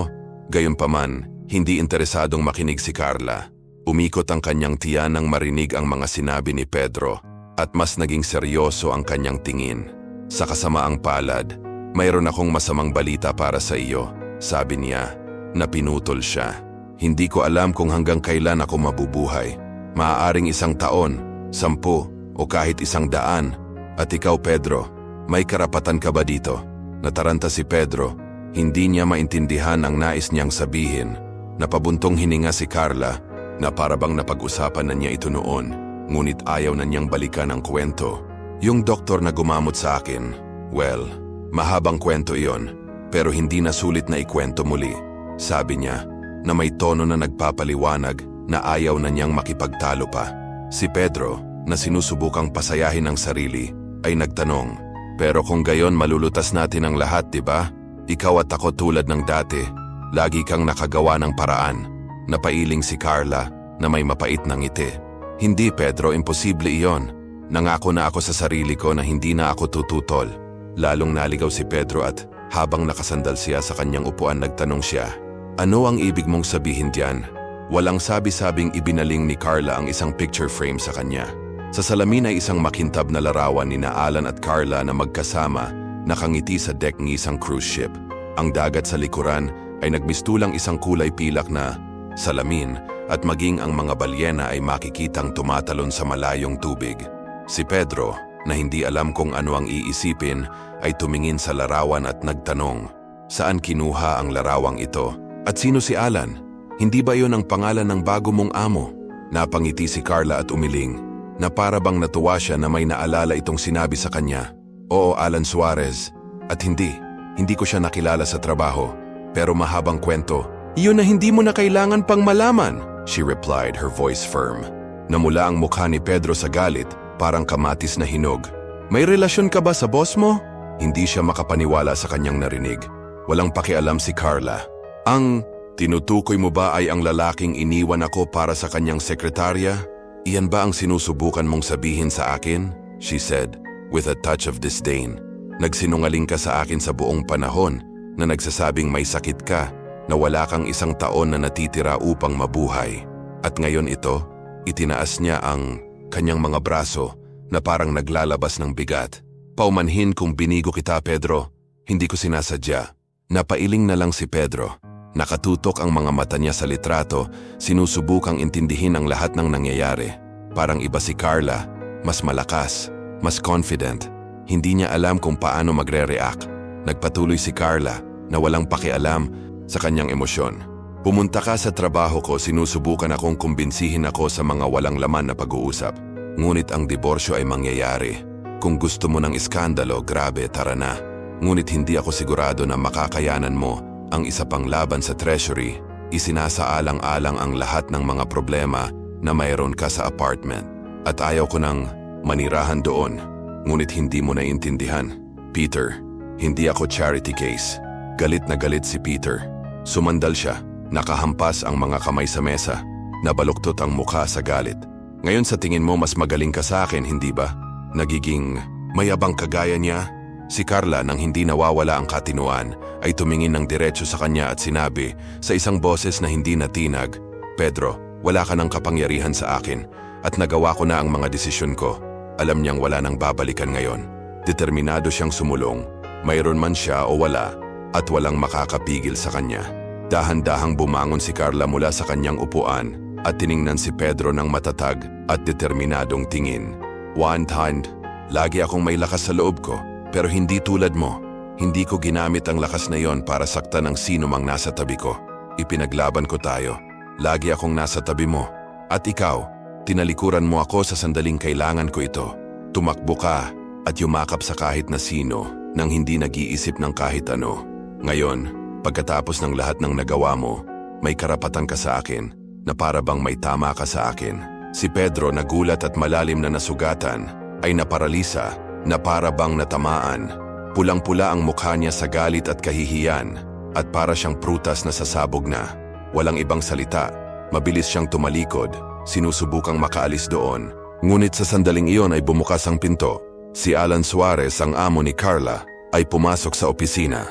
S1: gayunpaman, hindi interesadong makinig si Carla. Umikot ang kanyang tiyan nang marinig ang mga sinabi ni Pedro at mas naging seryoso ang kanyang tingin. "Sa kasamaang palad, mayroon akong masamang balita para sa iyo," sabi niya. Napinutol siya. "Hindi ko alam kung hanggang kailan ako mabubuhay. Maaaring 1 taon, 10, o kahit 100. At ikaw, Pedro, may karapatan ka ba dito?" Nataranta si Pedro. Hindi niya maintindihan ang nais niyang sabihin. Napabuntong hininga si Carla na para bang napag-usapan na niya ito noon, ngunit ayaw na niyang balikan ang kwento. "Yung doktor na gumamot sa akin, well, mahabang kwento iyon, pero hindi na sulit na ikwento muli," sabi niya, na may tono na nagpapaliwanag na ayaw na niyang makipagtalo pa. Si Pedro, na sinusubukang pasayahin ang sarili, ay nagtanong, "Pero kung gayon malulutas natin ang lahat, di ba? Ikaw at ako tulad ng dati, lagi kang nakagawa ng paraan." Napailing si Carla na may mapait na ngiti. "Hindi, Pedro, imposible iyon. Nangako na ako sa sarili ko na hindi na ako tututol." Lalong naligaw si Pedro at habang nakasandal siya sa kanyang upuan nagtanong siya, "Ano ang ibig mong sabihin diyan?" Walang sabi-sabing ibinaling ni Carla ang isang picture frame sa kanya. Sa salamin ay isang makintab na larawan ni Alan at Carla na magkasama, nakangiti sa deck ng isang cruise ship. Ang dagat sa likuran ay nagmistulang isang kulay pilak na salamin at maging ang mga balyena ay makikitang tumatalon sa malayong tubig. Si Pedro, na hindi alam kung ano ang iisipin, ay tumingin sa larawan at nagtanong, "Saan kinuha ang larawang ito? At sino si Alan? Hindi ba iyon ang pangalan ng bago mong amo?" Napangiti si Carla at umiling, na para bang natuwa siya na may naalala itong sinabi sa kanya. "Oo, Alan Suarez. At hindi ko siya nakilala sa trabaho. Pero mahabang kwento, Iyon na hindi mo na kailangan pang malaman, she replied, her voice firm. Namula ang mukha ni Pedro sa galit, parang kamatis na hinog. May relasyon ka ba sa boss mo? Hindi siya makapaniwala sa kanyang narinig. Walang pakialam si Carla. Ang tinutukoy mo ba ay ang lalaking iniwan ako para sa kanyang sekretarya? Iyan ba ang sinusubukan mong sabihin sa akin? She said, with a touch of disdain. Nagsinungaling ka sa akin sa buong panahon na nagsasabing may sakit ka, na wala kang 1 taon na natitira upang mabuhay. At ngayon ito, itinaas niya ang kanyang mga braso na parang naglalabas ng bigat. Paumanhin kung binigo kita, Pedro. Hindi ko sinasadya. Napailing na lang si Pedro. Nakatutok ang mga mata niya sa litrato, sinusubukang intindihin ang lahat ng nangyayari. Parang iba si Carla, mas malakas, mas confident. Hindi niya alam kung paano magre-react. Nagpatuloy si Carla na walang pakialam sa kanyang emosyon. Pumunta ka sa trabaho ko, sinusubukan akong kumbinsihin ako sa mga walang laman na pag-uusap. Ngunit ang diborsyo ay mangyayari. Kung gusto mo ng iskandalo, grabe, tara na. Ngunit hindi ako sigurado na makakayanan mo ang isa pang laban sa treasury. Isinasaalang-alang ang lahat ng mga problema na mayroon ka sa apartment. At ayaw ko nang manirahan doon. Ngunit hindi mo naiintindihan. Peter, hindi ako charity case. Galit na galit si Peter. Sumandal siya. Nakahampas ang mga kamay sa mesa. Nabaluktot ang mukha sa galit. Ngayon sa tingin mo mas magaling ka sa akin, hindi ba? Nagiging mayabang kagaya niya? Si Carla, nang hindi nawawala ang katinuan, ay tumingin ng diretso sa kanya at sinabi sa isang boses na hindi natinag, Pedro, wala ka ng kapangyarihan sa akin at nagawa ko na ang mga desisyon ko. Alam niyang wala nang babalikan ngayon. Determinado siyang sumulong, mayroon man siya o wala, at walang makakapigil sa kanya. Dahan-dahang bumangon si Carla mula sa kanyang upuan at tiningnan si Pedro ng matatag at determinadong tingin. One time, lagi akong may lakas sa loob ko, pero hindi tulad mo. Hindi ko ginamit ang lakas na yon para saktan ang sino mang nasa tabi ko. Ipinaglaban ko tayo. Lagi akong nasa tabi mo. At ikaw, tinalikuran mo ako sa sandaling kailangan ko ito. Tumakbo ka at yumakap sa kahit na sino nang hindi nag-iisip ng kahit ano. Ngayon, pagkatapos ng lahat ng nagawa mo, may karapatan ka sa akin na para bang may tama ka sa akin. Si Pedro, nagulat at malalim na nasugatan, ay naparalisa na para bang natamaan. Pulang-pula ang mukha niya sa galit at kahihiyan at para siyang prutas na sasabog na. Walang ibang salita, mabilis siyang tumalikod, sinusubukang makaalis doon. Ngunit sa sandaling iyon ay bumukas ang pinto. Si Alan Suarez, ang amo ni Carla, ay pumasok sa opisina.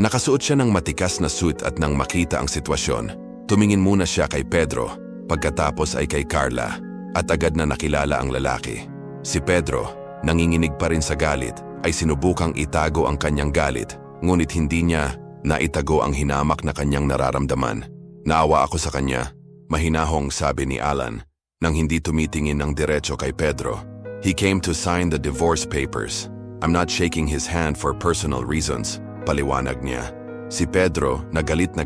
S1: Nakasuot siya ng matikas na suit at nang makita ang sitwasyon, tumingin muna siya kay Pedro, pagkatapos ay kay Carla, at agad na nakilala ang lalaki. Si Pedro, nanginginig pa rin sa galit, ay sinubukang itago ang kanyang galit, ngunit hindi niya naitago ang hinamak na kanyang nararamdaman. Naawa ako sa kanya, mahinahong sabi ni Alan, nang hindi tumitingin ng diretso kay Pedro. He came to sign the divorce papers. I'm not shaking his hand for personal reasons, paliwanag niya. Si Pedro, na galit,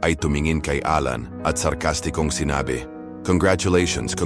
S1: ay tumingin kay Alan at sarkastikong sinabi, Congratulations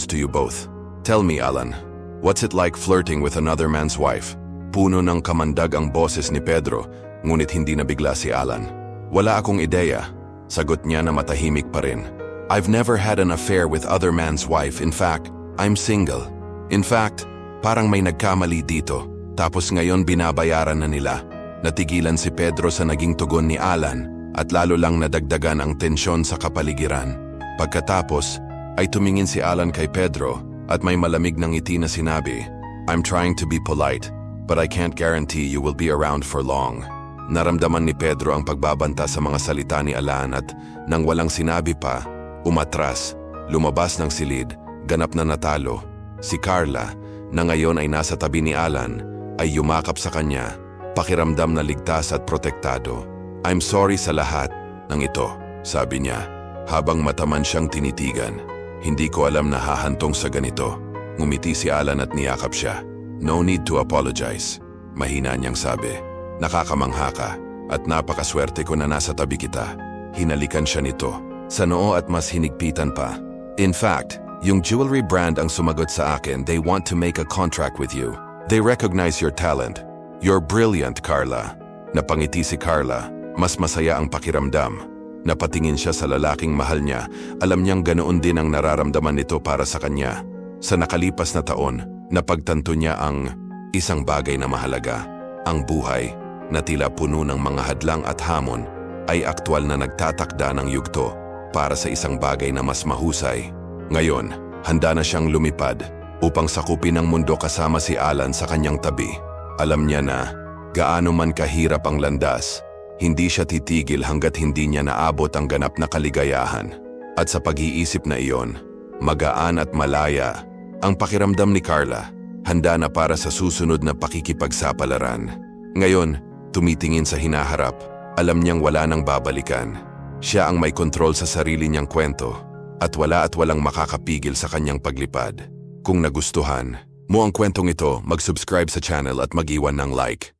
S1: to you both. Tell me, Alan, what's it like flirting with another man's wife? Puno ng kamandag ang boses ni Pedro, ngunit hindi nabigla si Alan. Wala akong ideya, sagot niya na matahimik pa rin. I've never had an affair with other man's wife. In fact, I'm single. In fact, parang may nagkamali dito, tapos ngayon binabayaran na nila. Natigilan si Pedro sa naging tugon ni Alan at lalo lang nadagdagan ang tensyon sa kapaligiran. Pagkatapos, ay tumingin si Alan kay Pedro at may malamig ng ngiti na sinabi, I'm trying to be polite, but I can't guarantee you will be around for long. Naramdaman ni Pedro ang pagbabanta sa mga salita ni Alan at nang walang sinabi pa, umatras, lumabas ng silid, ganap na natalo. Si Carla, na ngayon ay nasa tabi ni Alan, ay yumakap sa kanya, pakiramdam na ligtas at protektado. I'm sorry sa lahat ng ito, sabi niya, habang mataman siyang tinitigan. Hindi ko alam na hahantong sa ganito. Ngumiti si Alan at niyakap siya. No need to apologize, mahina niyang sabi. Nakakamangha ka at napakaswerte ko na nasa tabi kita. Hinalikan siya nito sa noo at mas hinigpitan pa. In fact, yung jewelry brand ang sumagot sa akin. They want to make a contract with you. They recognize your talent. You're brilliant, Carla. Napangiti si Carla. Mas masaya ang pakiramdam. Napatingin siya sa lalaking mahal niya. Alam niyang ganoon din ang nararamdaman nito para sa kanya. Sa nakalipas na taon, napagtanto niya ang isang bagay na mahalaga. Ang buhay, na tila puno ng mga hadlang at hamon, ay aktwal na nagtatakda ng yugto para sa isang bagay na mas mahusay. Ngayon, handa na siyang lumipad upang sakupin ang mundo kasama si Alan sa kanyang tabi. Alam niya na gaano man kahirap ang landas, hindi siya titigil hanggat hindi niya naabot ang ganap na kaligayahan. At sa pag-iisip na iyon, magaan at malaya ang pakiramdam ni Carla, handa na para sa susunod na pakikipagsapalaran. Ngayon, tumitingin sa hinaharap, alam niyang wala nang babalikan. Siya ang may kontrol sa sarili niyang kwento at walang makakapigil sa kanyang paglipad. Kung nagustuhan mo ang kwentong ito, mag-subscribe sa channel at mag-iwan ng like.